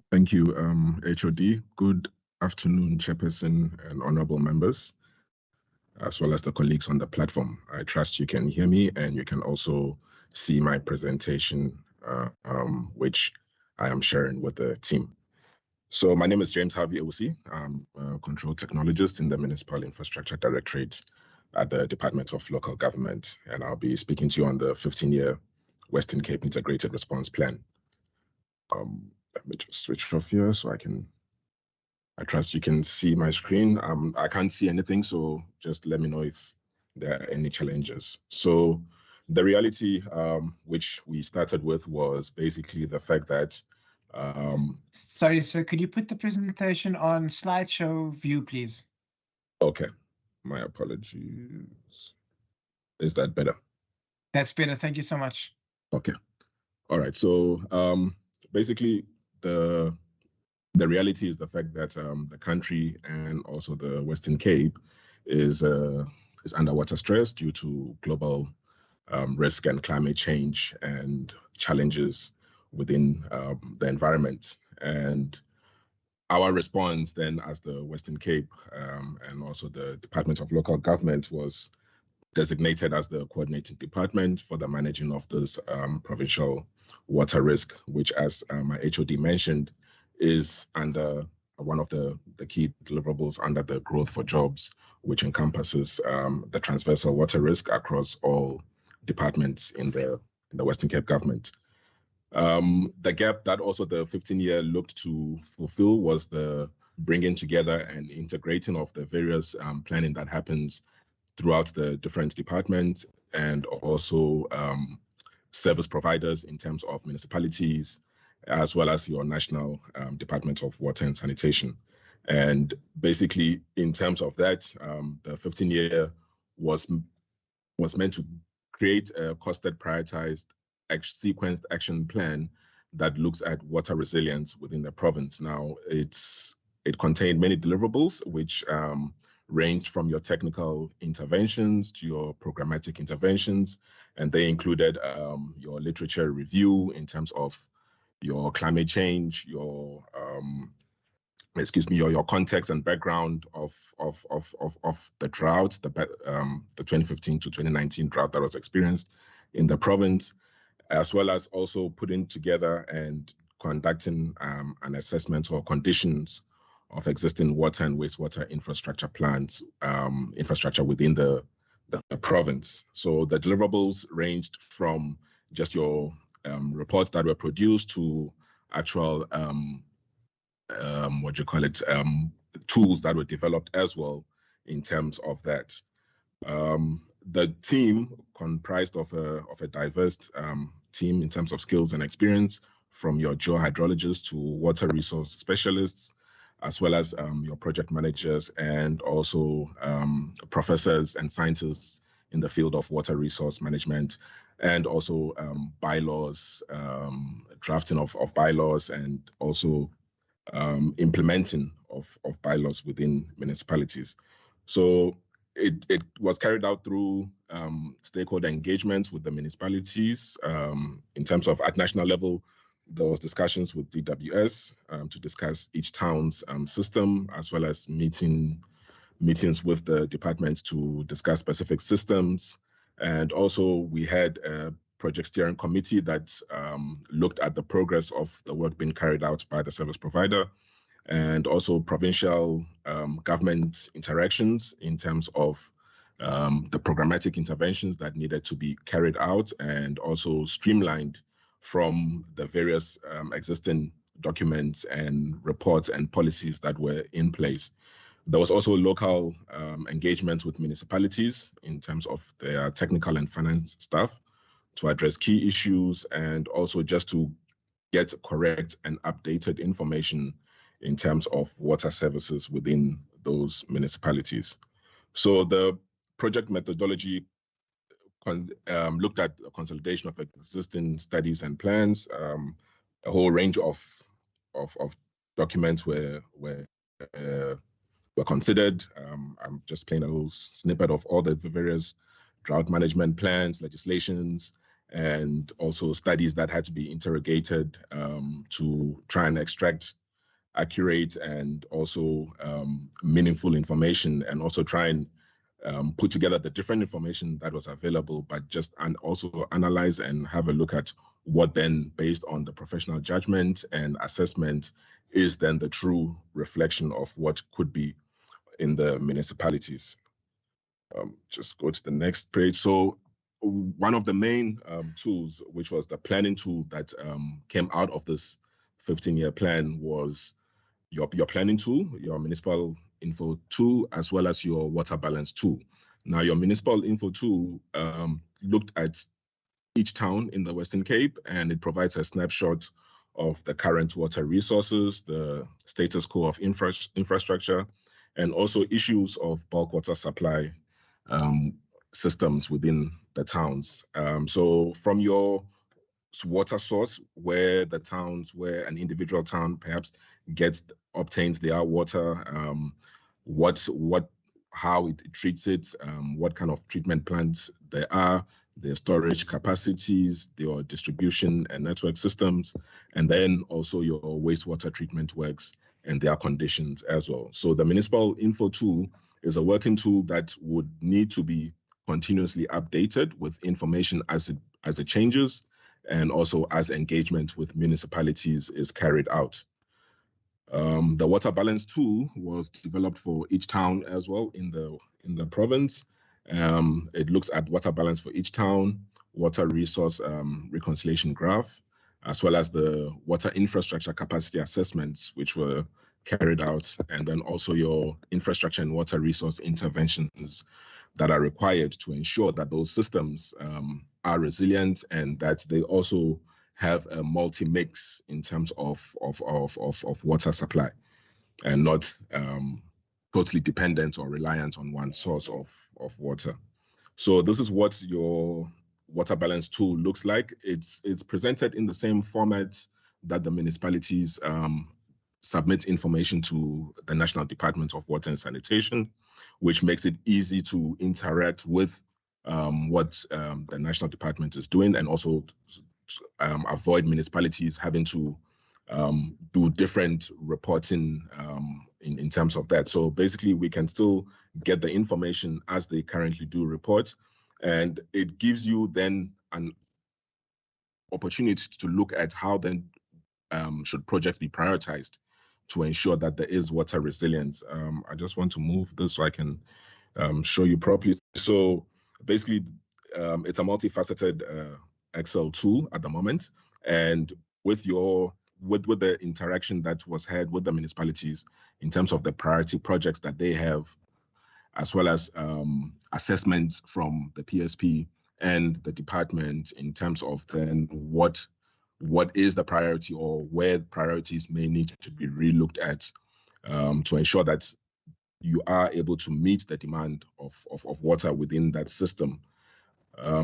Thank you, HOD. Good afternoon, Chairperson and honorable members, as well as the colleagues on the platform. I trust you can hear me and you can also see my presentation, which I am sharing with the team. So my name is James Harvey Owusi. I'm a control technologist in the Municipal Infrastructure Directorate at the Department of Local Government, and I'll be speaking to you on the 15-year Western Cape Integrated Response Plan. Let me just switch off here so I trust you can see my screen. I can't see anything, so just let me know if there are any challenges. So the reality which we started with was basically the fact that sorry, sir, could you put the presentation on slideshow view, please? Okay, my apologies. Is that better? That's better. Thank you so much. Okay. All right. So basically, the reality is the fact that the country and also the Western Cape is underwater stress due to global risk and climate change and challenges within the environment. And our response then as the Western Cape and also the Department of Local Government was designated as the coordinating department for the managing of this provincial water risk, which as my HOD mentioned, is under one of the key deliverables under the Growth for Jobs, which encompasses the transversal water risk across all departments in the Western Cape government. The gap that also the 15-year looked to fulfill was the bringing together and integrating of the various planning that happens throughout the different departments and also service providers in terms of municipalities, as well as your National Department of Water and Sanitation. And basically, in terms of that, the 15-year was meant to create a costed, prioritized, sequenced action plan that looks at water resilience within the province. Now, it contained many deliverables, which ranged from your technical interventions to your programmatic interventions, and they included your literature review in terms of your climate change, your your context and background of the drought, the 2015 to 2019 drought that was experienced in the province, as well as also putting together and conducting an assessment or conditions of existing water and wastewater infrastructure plans, infrastructure within the province. So the deliverables ranged from just your reports that were produced to actual tools that were developed as well in terms of that. The team comprised of a diverse team in terms of skills and experience, from your geohydrologists to water resource specialists, as well as your project managers and also professors and scientists in the field of water resource management, and also bylaws, drafting of bylaws, and also implementing of bylaws within municipalities. So it was carried out through stakeholder engagements with the municipalities. In terms of at national level, there was discussions with DWS to discuss each town's system, as well as meetings with the departments to discuss specific systems. And also we had a project steering committee that looked at the progress of the work being carried out by the service provider, and also provincial government interactions in terms of the programmatic interventions that needed to be carried out and also streamlined from the various existing documents and reports and policies that were in place. There was also local engagements with municipalities in terms of their technical and finance staff to address key issues, and also just to get correct and updated information in terms of water services within those municipalities. So the project methodology looked at a consolidation of existing studies and plans. A whole range of documents were considered. I'm just playing a little snippet of all the various drought management plans, legislations, and also studies that had to be interrogated to try and extract accurate and also meaningful information, and also try and put together the different information that was available, but just and also analyze and have a look at what then, based on the professional judgment and assessment, is then the true reflection of what could be in the municipalities. Just go to the next page. So one of the main tools, which was the planning tool that came out of this 15-year plan, was your planning tool, your municipal info tool, as well as your water balance tool. Now, your municipal info tool looked at each town in the Western Cape, and it provides a snapshot of the current water resources, the status quo of infrastructure, and also issues of bulk water supply systems within the towns. So from your water source, where an individual town perhaps obtains their water, how it treats it, what kind of treatment plants there are, their storage capacities, their distribution and network systems, and then also your wastewater treatment works and their conditions as well. So the municipal info tool is a working tool that would need to be continuously updated with information as it changes, and also as engagement with municipalities is carried out. The water balance tool was developed for each town as well in the province. It looks at water balance for each town, water resource reconciliation graph, as well as the water infrastructure capacity assessments, which were carried out, and then also your infrastructure and water resource interventions that are required to ensure that those systems are resilient and that they also have a multi-mix in terms of water supply, and not totally dependent or reliant on one source of water. So this is what your water balance tool looks like. It's presented in the same format that the municipalities submit information to the National Department of Water and Sanitation, which makes it easy to interact with what the National Department is doing, and also avoid municipalities having to do different reporting in terms of that. So basically, we can still get the information as they currently do report, and it gives you then an opportunity to look at how then should projects be prioritized to ensure that there is water resilience. I just want to move this so I can show you properly. So basically, it's a multifaceted Excel tool at the moment, and with the interaction that was had with the municipalities in terms of the priority projects that they have, as well as assessments from the PSP and the department in terms of then what is the priority, or where priorities may need to be relooked at to ensure that you are able to meet the demand of water within that system.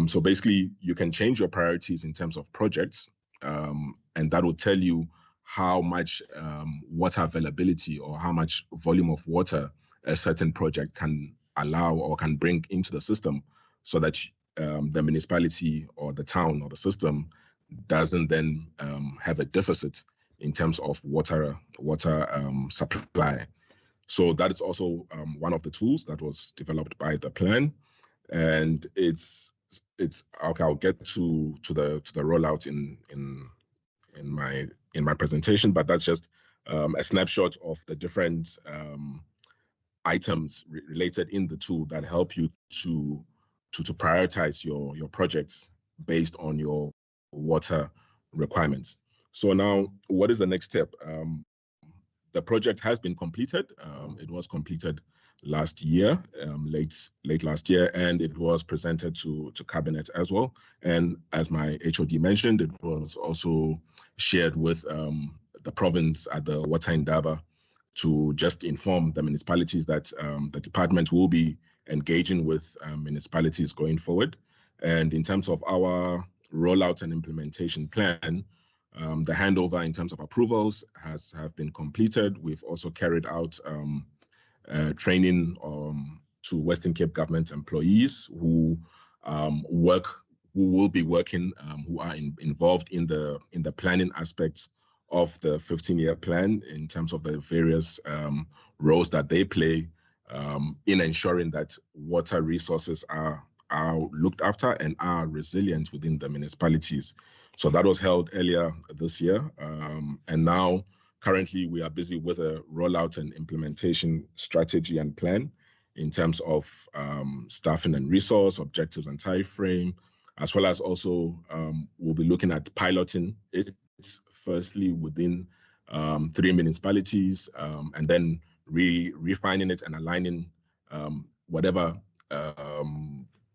So basically, you can change your priorities in terms of projects, and that will tell you how much water availability or how much volume of water a certain project can allow or can bring into the system, so that the municipality or the town or the system doesn't then have a deficit in terms of water supply. So that is also one of the tools that was developed by the plan, and it's okay. I'll get to the rollout in my presentation, but that's just a snapshot of the different items related in the tool that help you to prioritize your projects based on your water requirements. So now, what is the next step? The project has been completed. It was completed last year, late last year, and it was presented to cabinet as well. And as my HOD mentioned, it was also shared with the province at the Water Indaba to just inform the municipalities that the department will be engaging with municipalities going forward. And in terms of our rollout and implementation plan, the handover in terms of approvals have been completed. We've also carried out training to Western Cape government employees who will be working, who are involved in the planning aspects of the 15-year plan in terms of the various roles that they play in ensuring that water resources are looked after and are resilient within the municipalities. So that was held earlier this year. And now, currently, we are busy with a rollout and implementation strategy and plan in terms of staffing and resource, objectives and time frame, as well as also we'll be looking at piloting it firstly within 3 municipalities, and then refining it and aligning whatever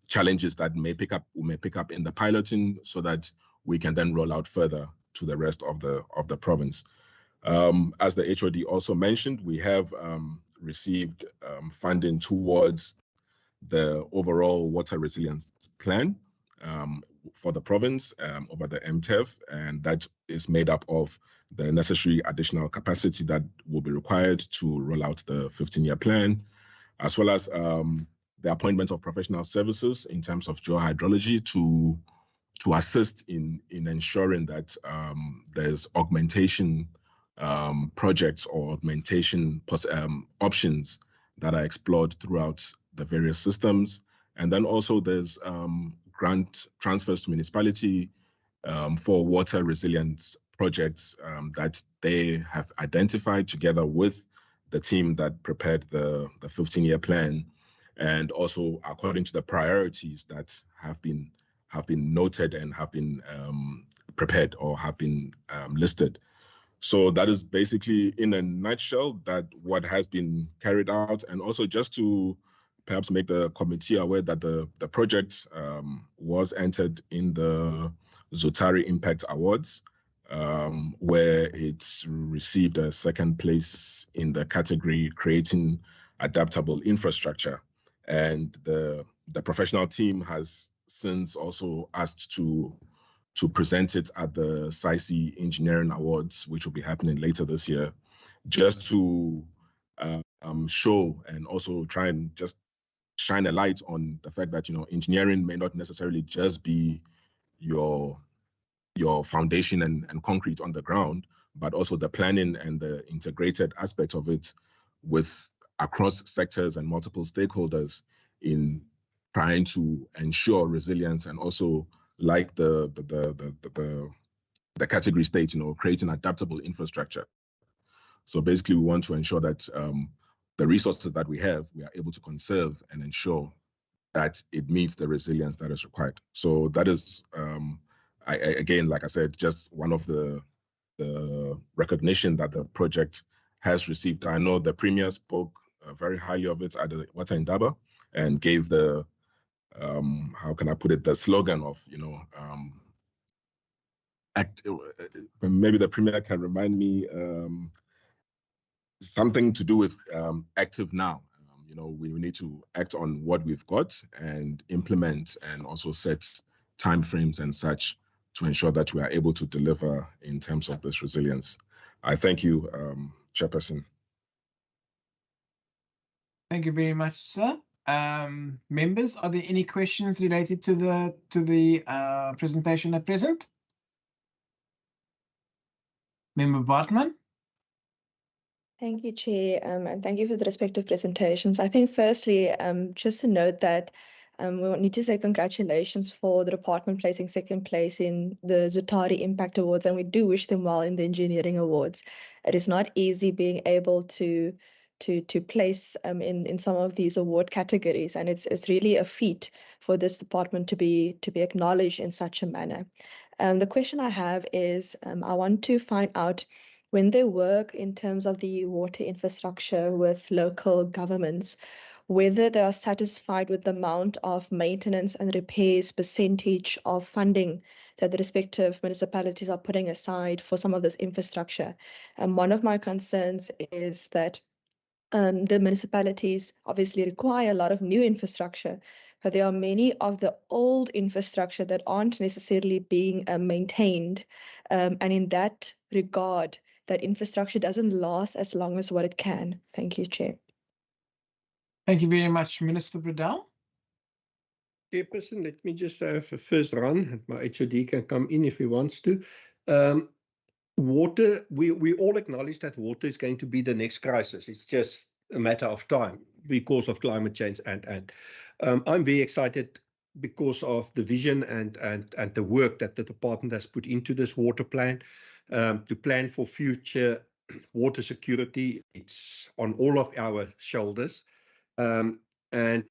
challenges that we may pick up in the piloting, so that we can then roll out further to the rest of the province. As the HOD also mentioned, we have received funding towards the overall water resilience plan for the province over the MTEF, and that is made up of the necessary additional capacity that will be required to roll out the 15-year plan, as well as the appointment of professional services in terms of geohydrology to assist in ensuring that there's augmentation projects or augmentation options that are explored throughout the various systems. And then also there's grant transfers to municipality for water resilience projects that they have identified together with the team that prepared the 15-year plan, and also according to the priorities that have been noted and have been prepared or have been listed. So that is basically, in a nutshell, that what has been carried out. And also just to perhaps make the committee aware that the project was entered in the Zutari Impact Awards, where it's received a 2nd place in the category Creating Adaptable Infrastructure. And the professional team has since also asked to present it at the SAICI Engineering Awards, which will be happening later this year, just to show and also try and just shine a light on the fact that, engineering may not necessarily just be your foundation and concrete on the ground, but also the planning and the integrated aspect of it with across sectors and multiple stakeholders in trying to ensure resilience, and also, like the category states, creating adaptable infrastructure. So basically, we want to ensure that the resources that we have, we are able to conserve and ensure that it meets the resilience that is required. So that is, again, like I said, just one of the recognition that the project has received. I know the Premier spoke very highly of it at the Water Indaba and gave the, how can I put it, the slogan of, maybe the Premier can remind me, something to do with active now. We need to act on what we've got and implement, and also set timeframes and such to ensure that we are able to deliver in terms of this resilience. I thank you, Chairperson. Thank you very much, sir. Members, are there any questions related to the presentation at present? Member Bartman. Thank you, Chair, and thank you for the respective presentations. I think firstly, just to note that we need to say congratulations for the department placing 2nd place in the Zutari Impact Awards, and we do wish them well in the Engineering Awards. It is not easy being able to place in some of these award categories, and it's really a feat for this department to be acknowledged in such a manner. The question I have is, I want to find out, when they work in terms of the water infrastructure with local governments, whether they are satisfied with the amount of maintenance and repairs percentage of funding that the respective municipalities are putting aside for some of this infrastructure. And one of my concerns is that the municipalities obviously require a lot of new infrastructure, but there are many of the old infrastructure that aren't necessarily being maintained. And in that regard, that infrastructure doesn't last as long as what it can. Thank you, Chair. Thank you very much, Minister Bredell. Chairperson, let me just have a first run, and my HOD can come in if he wants to. Water, we all acknowledge that water is going to be the next crisis. It's just a matter of time. because of climate change. And I'm very excited because of the vision and the work that the department has put into this water plan, to plan for future water security. It's on all of our shoulders. And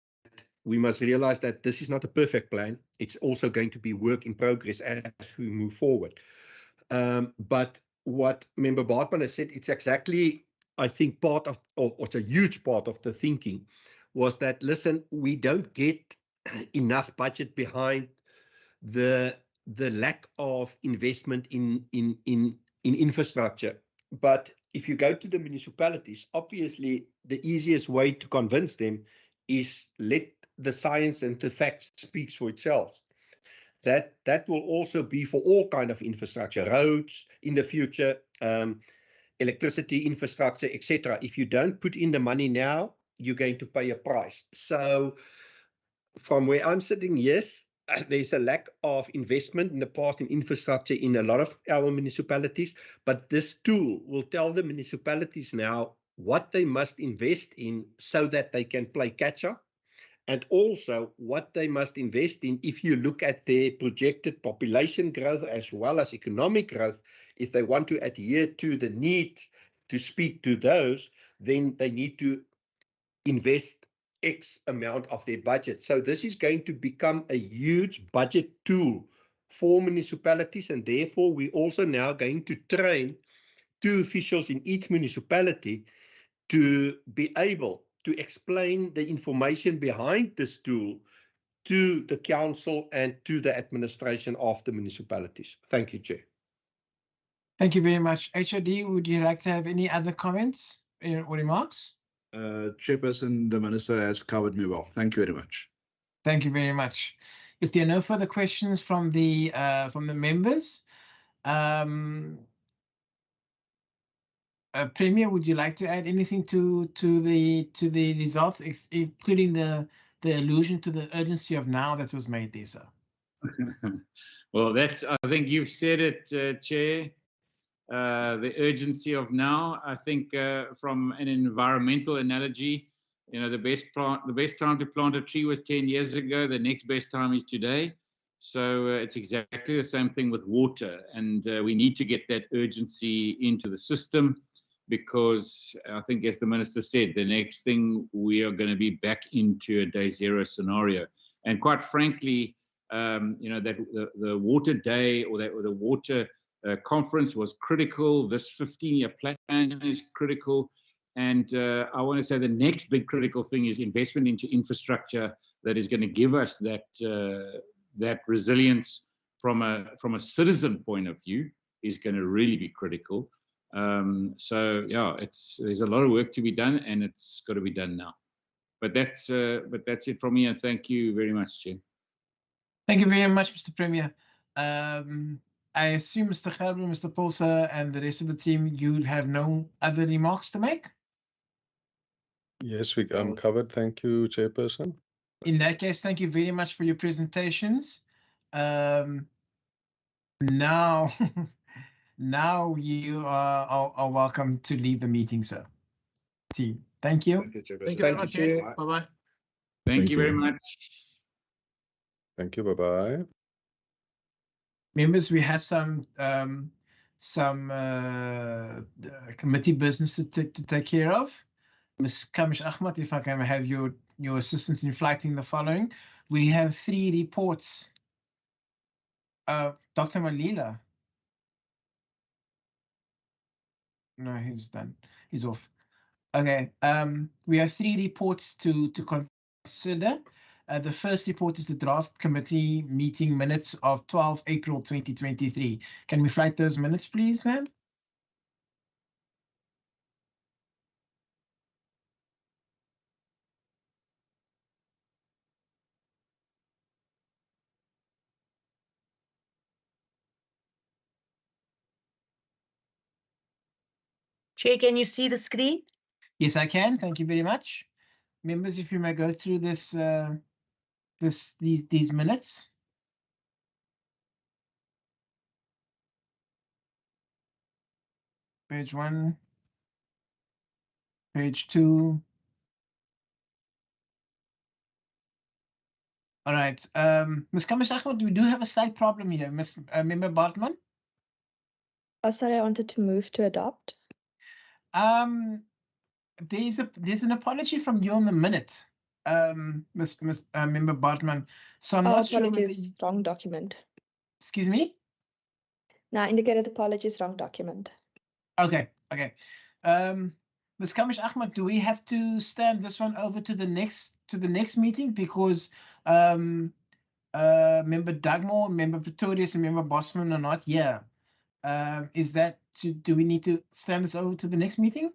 we must realize that this is not a perfect plan. It's also going to be work in progress as we move forward. But what Member Bartman has said, it's exactly, I think, part of, or it's a huge part of the thinking, was that, listen, we don't get enough budget behind the lack of investment in infrastructure. But if you go to the municipalities, obviously the easiest way to convince them is let the science and the facts speaks for itself. That will also be for all kind of infrastructure, roads in the future, electricity infrastructure, etc. If you don't put in the money now, you're going to pay a price. So from where I'm sitting, yes, there's a lack of investment in the past in infrastructure in a lot of our municipalities, but this tool will tell the municipalities now what they must invest in so that they can play catch up, and also what they must invest in if you look at their projected population growth as well as economic growth. If they want to adhere to the need to speak to those, then they need to invest X amount of their budget. So this is going to become a huge budget tool for municipalities, and therefore we're also now going to train 2 officials in each municipality to be able to explain the information behind this tool to the council and to the administration of the municipalities. Thank you, Chair. Thank you very much. HOD, would you like to have any other comments or remarks? Chairperson, the Minister has covered me well. Thank you very much. Thank you very much. If there are no further questions from the members, Premier, would you like to add anything to the results, including the allusion to the urgency of now that was made there, sir? Well, I think you've said it, Chair. The urgency of now. I think from an environmental analogy, the best time to plant a tree was 10 years ago. The next best time is today. So it's exactly the same thing with water, and we need to get that urgency into the system, because I think, as the Minister said, the next thing we are going to be back into a day zero scenario. And quite frankly, that the water day or the water conference was critical. This 15-year plan is critical. And I want to say the next big critical thing is investment into infrastructure that is going to give us that resilience from a citizen point of view is going to really be critical. So yeah, there's a lot of work to be done, and it's got to be done now. But that's it from me, and thank you very much, Chair. Thank you very much, Mr. Premier. I assume Mr. Gerber, Mr. Pulser, and the rest of the team, you have no other remarks to make? Yes, I'm covered. Thank you, Chairperson. In that case, thank you very much for your presentations. Now you are welcome to leave the meeting, sir. Team, thank you. Thank you very much. Bye-bye. Thank you very much. Thank you. Bye-bye. Members, we have some committee business to take care of. Ms. Kamish Ahmad, if I can have your assistance in flighting the following. We have 3 reports. Dr. Malila. No, he's done. He's off. Okay. We have 3 reports to consider. The first report is the draft committee meeting minutes of 12 April 2023. Can we flight those minutes, please, ma'am? Chair, can you see the screen? Yes, I can. Thank you very much. Members, if you may go through these minutes. Page 1, page 2, All right. Ms. Kamish Ahmed, we do have a slight problem here. Member Bartman. Oh, sorry, I wanted to move to adopt. There's an apology from you on the minute, Member Bartman. So I'm not sure whether Apologies, wrong document. Excuse me? Now indicated apologies, wrong document. Okay. Ms. Kamish Ahmed, do we have to stand this one over to the next meeting because Member Dugmore, Member Pretorius, and Member Bosman are not here? Do we need to stand this over to the next meeting?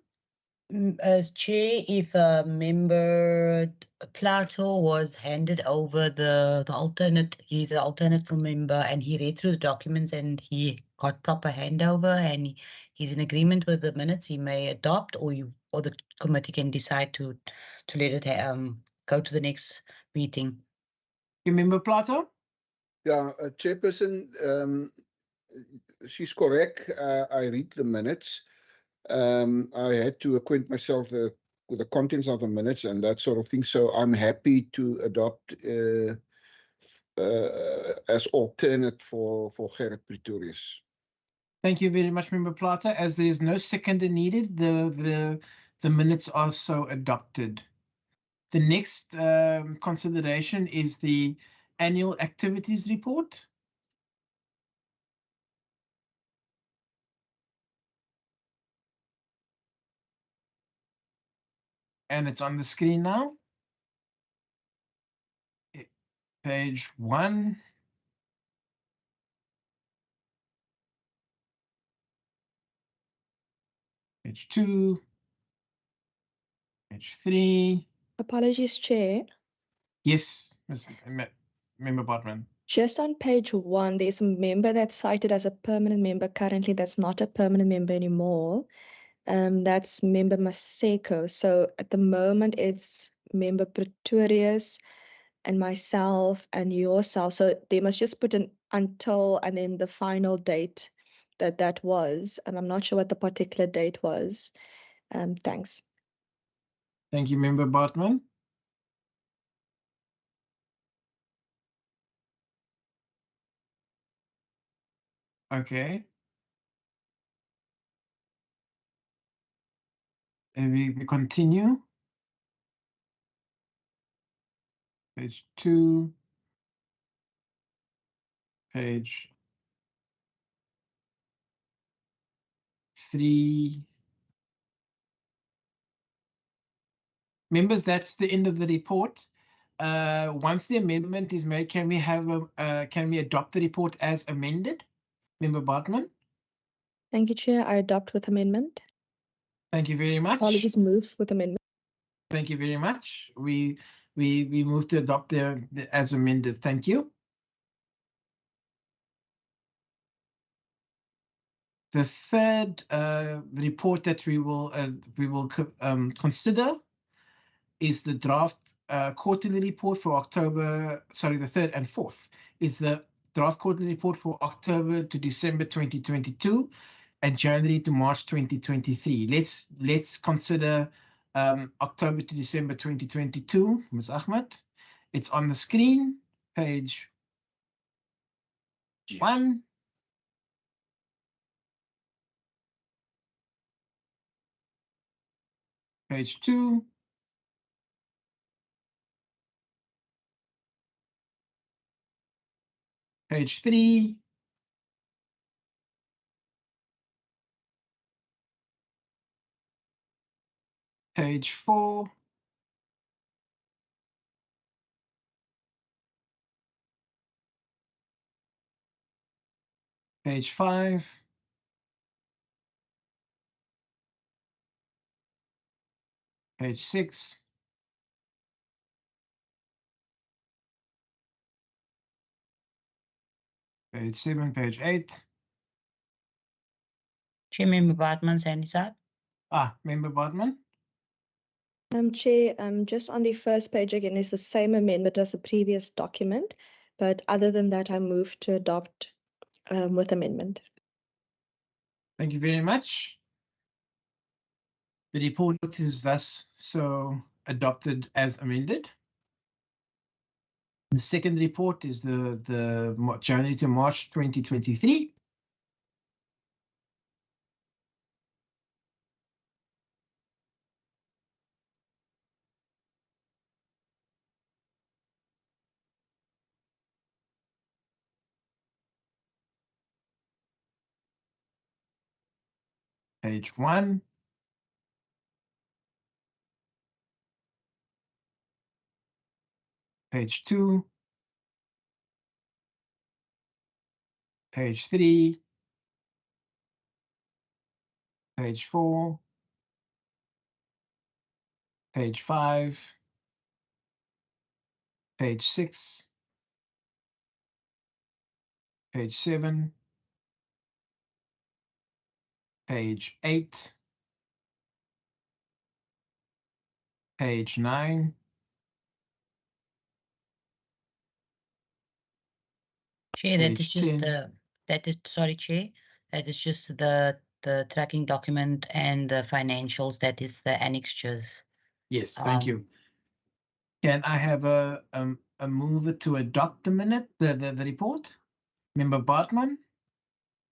As Chair, if Member Plato was handed over the alternate, he's an alternate member, and he read through the documents and he got proper handover and he's in agreement with the minutes, he may adopt, or the committee can decide to let it go to the next meeting. Member Plato? Yeah, Chairperson, she's correct. I read the minutes. I had to acquaint myself with the contents of the minutes and that sort of thing. So I'm happy to adopt as alternate for Gerrit Pretorius. Thank you very much, Member Plato. As there is no seconder needed, the minutes are so adopted. The next consideration is the annual activities report. And it's on the screen now. Page 1. Page 2. Page 3. Apologies, Chair. Yes, Member Bartman. Just on page 1, there's a member that's cited as a permanent member currently that's not a permanent member anymore. That's Member Maseko. So at the moment, it's Member Pretorius and myself and yourself. So they must just put an until and then the final date that was. And I'm not sure what the particular date was. Thanks. Thank you, Member Bartman. Okay. And we continue. Page 2. Page 3. Members, that's the end of the report. Once the amendment is made, can we adopt the report as amended? Member Bartman? Thank you, Chair. I adopt with amendment. Thank you very much. Apologies, move with amendment. Thank you very much. We move to adopt the as amended. Thank you. The third report that we will consider is the draft quarterly report for October. Sorry, the 3rd and 4th is the draft quarterly report for October to December 2022 and January to March 2023. Let's consider October to December 2022. Ms. Ahmed, it's on the screen, page 1. Page 2. Page 3. Page 4. Page 5. Page 6. Page 7, page 8. Chair, Member Bartman's hand is up. Member Bartman. Chair, just on the first page again is the same amendment as the previous document, but other than that, I move to adopt with amendment. Thank you very much. The report is thus so adopted as amended. The second report is the January to March 2023. Page 1. Page 2. Page 3. Page 4. Page 5. Page 6. Page 7. Page 8. Page 9. Chair, that is Page just 10. sorry, Chair, that is just the tracking document and the financials. That is the annexures. Yes, thank you. Can I have a mover to adopt the minute, the report? Member Bartman?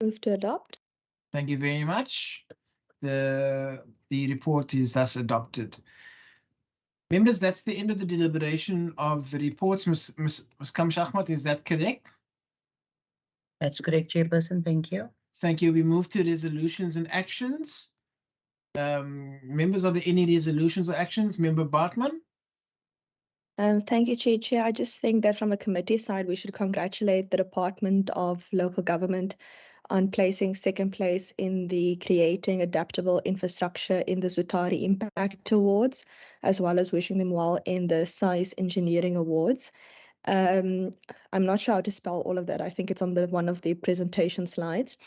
Move to adopt. Thank you very much. The report is thus adopted. Members, that's the end of the deliberation of the reports. Ms. Kamsh Ahmad, is that correct? That's correct, Chairperson. Thank you. Thank you. We move to resolutions and actions. Members, are there any resolutions or actions? Member Bartman? Thank you, Chair. I just think that from a committee side, we should congratulate the Department of Local Government on placing second place in the Creating Adaptable Infrastructure in the Zutari Impact Awards, as well as wishing them well in the Size Engineering Awards. I'm not sure how to spell all of that. I think it's on one of the presentation slides.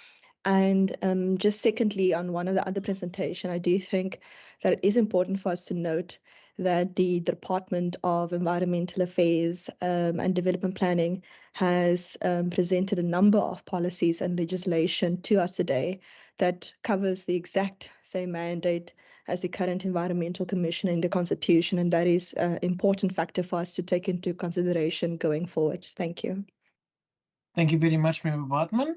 And just secondly, on one of the other presentation, I do think that it is important for us to note that the Department of Environmental Affairs and Development Planning has presented a number of policies and legislation to us today that covers the exact same mandate as the current Environmental Commission in the Constitution, and that is an important factor for us to take into consideration going forward. Thank you. Thank you very much, Member Bartman.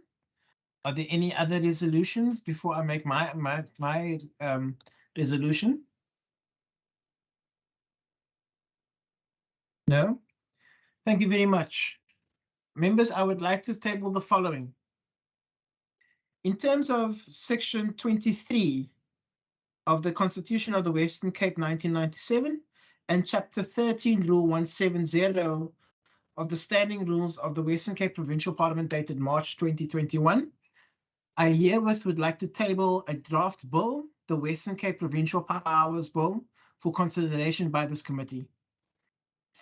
Are there any other resolutions before I make my resolution? No? Thank you very much. Members, I would like to table the following. In terms of Section 23 of the Constitution of the Western Cape 1997 and Chapter 13, Rule 170 of the Standing Rules of the Western Cape Provincial Parliament dated March 2021, I herewith would like to table a draft bill, the Western Cape Provincial Powers Bill, for consideration by this committee.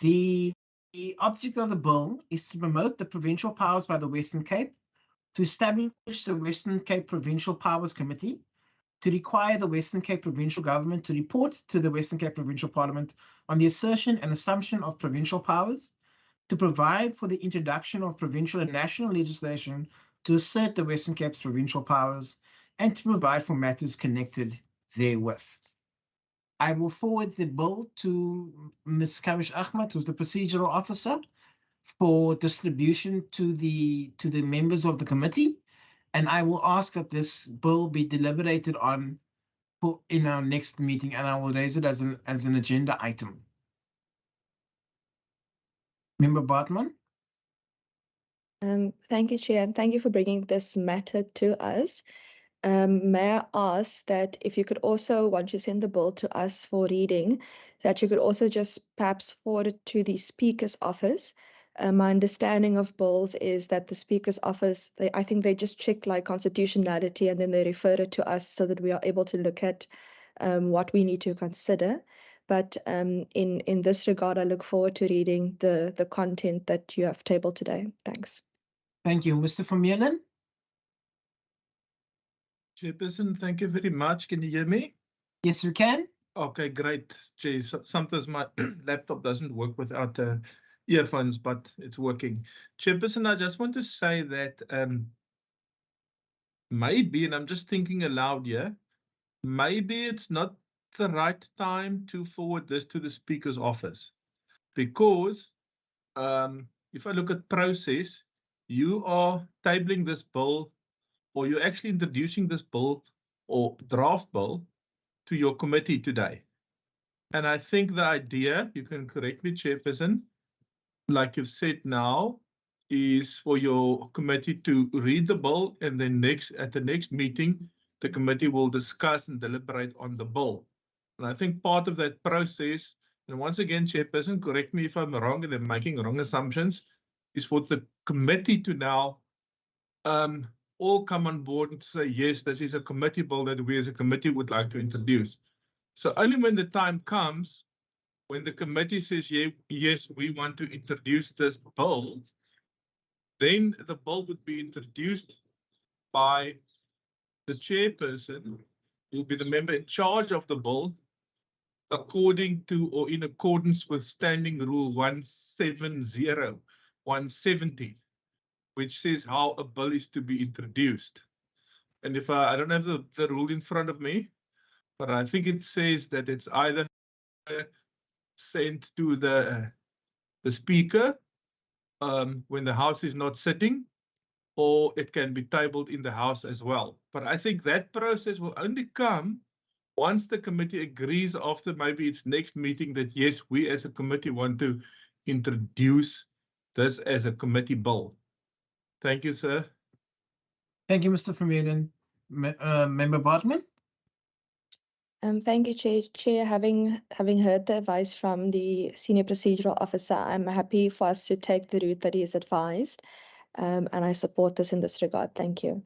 The object of the bill is to promote the provincial powers by the Western Cape, to establish the Western Cape Provincial Powers Committee, to require the Western Cape Provincial Government to report to the Western Cape Provincial Parliament on the assertion and assumption of provincial powers, to provide for the introduction of provincial and national legislation to assert the Western Cape's provincial powers, and to provide for matters connected therewith. I will forward the bill to Ms. Kavish Ahmad, who's the procedural officer, for distribution to the members of the committee, and I will ask that this bill be deliberated on in our next meeting, and I will raise it as an agenda item. Member Bartman? Thank you, Chair, and thank you for bringing this matter to us. May I ask that if you could also, once you send the bill to us for reading, that you could also just perhaps forward it to the Speaker's office. My understanding of bills is that the Speaker's office, I think they just check like constitutionality and then they refer it to us so that we are able to look at what we need to consider. But in this regard, I look forward to reading the content that you have tabled today. Thanks. Thank you. Mr. Vermeulen? Chairperson, thank you very much. Can you hear me? Yes, we can. Okay, great. Gee, sometimes my laptop doesn't work without earphones, but it's working. Chairperson, I just want to say that maybe, and I'm just thinking aloud here, maybe it's not the right time to forward this to the Speaker's office, because if I look at process, you are tabling this bill, or you're actually introducing this bill or draft bill to your committee today. And I think the idea, you can correct me, Chairperson, like you've said now, is for your committee to read the bill, and then at the next meeting, the committee will discuss and deliberate on the bill. And I think part of that process, and once again, Chairperson, correct me if I'm wrong and I'm making wrong assumptions, is for the committee to now all come on board and say, yes, this is a committee bill that we as a committee would like to introduce. So only when the time comes, when the committee says, yeah, yes, we want to introduce this bill, then the bill would be introduced by the chairperson, who will be the member in charge of the bill, according to or in accordance with Standing Rule 170, which says how a bill is to be introduced. And if I don't have the rule in front of me, but I think it says that it's either sent to the speaker when the House is not sitting, or it can be tabled in the House as well. But I think that process will only come once the committee agrees after maybe its next meeting that, yes, we as a committee want to introduce this as a committee bill. Thank you, sir. Thank you, Mr. Vermeulen. Member Bartman? Thank you, Chair. Having heard the advice from the Senior Procedural Officer, I'm happy for us to take the route that he has advised, and I support this in this regard. Thank you.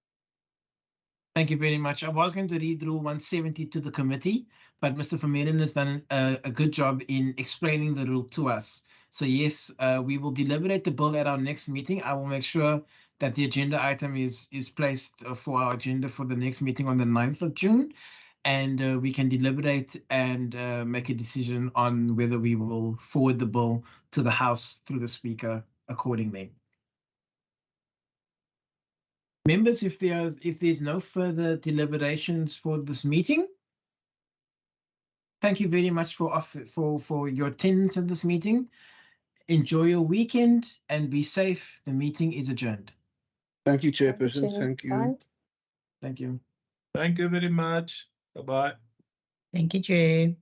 Thank you very much. I was going to read Rule 170 to the committee, but Mr. Vermeulen has done a good job in explaining the rule to us. So yes, we will deliberate the bill at our next meeting. I will make sure that the agenda item is placed for our agenda for the next meeting on the 9th of June. And we can deliberate and make a decision on whether we will forward the bill to the House through the Speaker accordingly. Members, if there's no further deliberations for this meeting, thank you very much for your attendance at this meeting. Enjoy your weekend and be safe. The meeting is adjourned. Thank you, Chairperson. Thank you. Bye. Thank you. Thank you very much. Bye-bye. Thank you, Chair.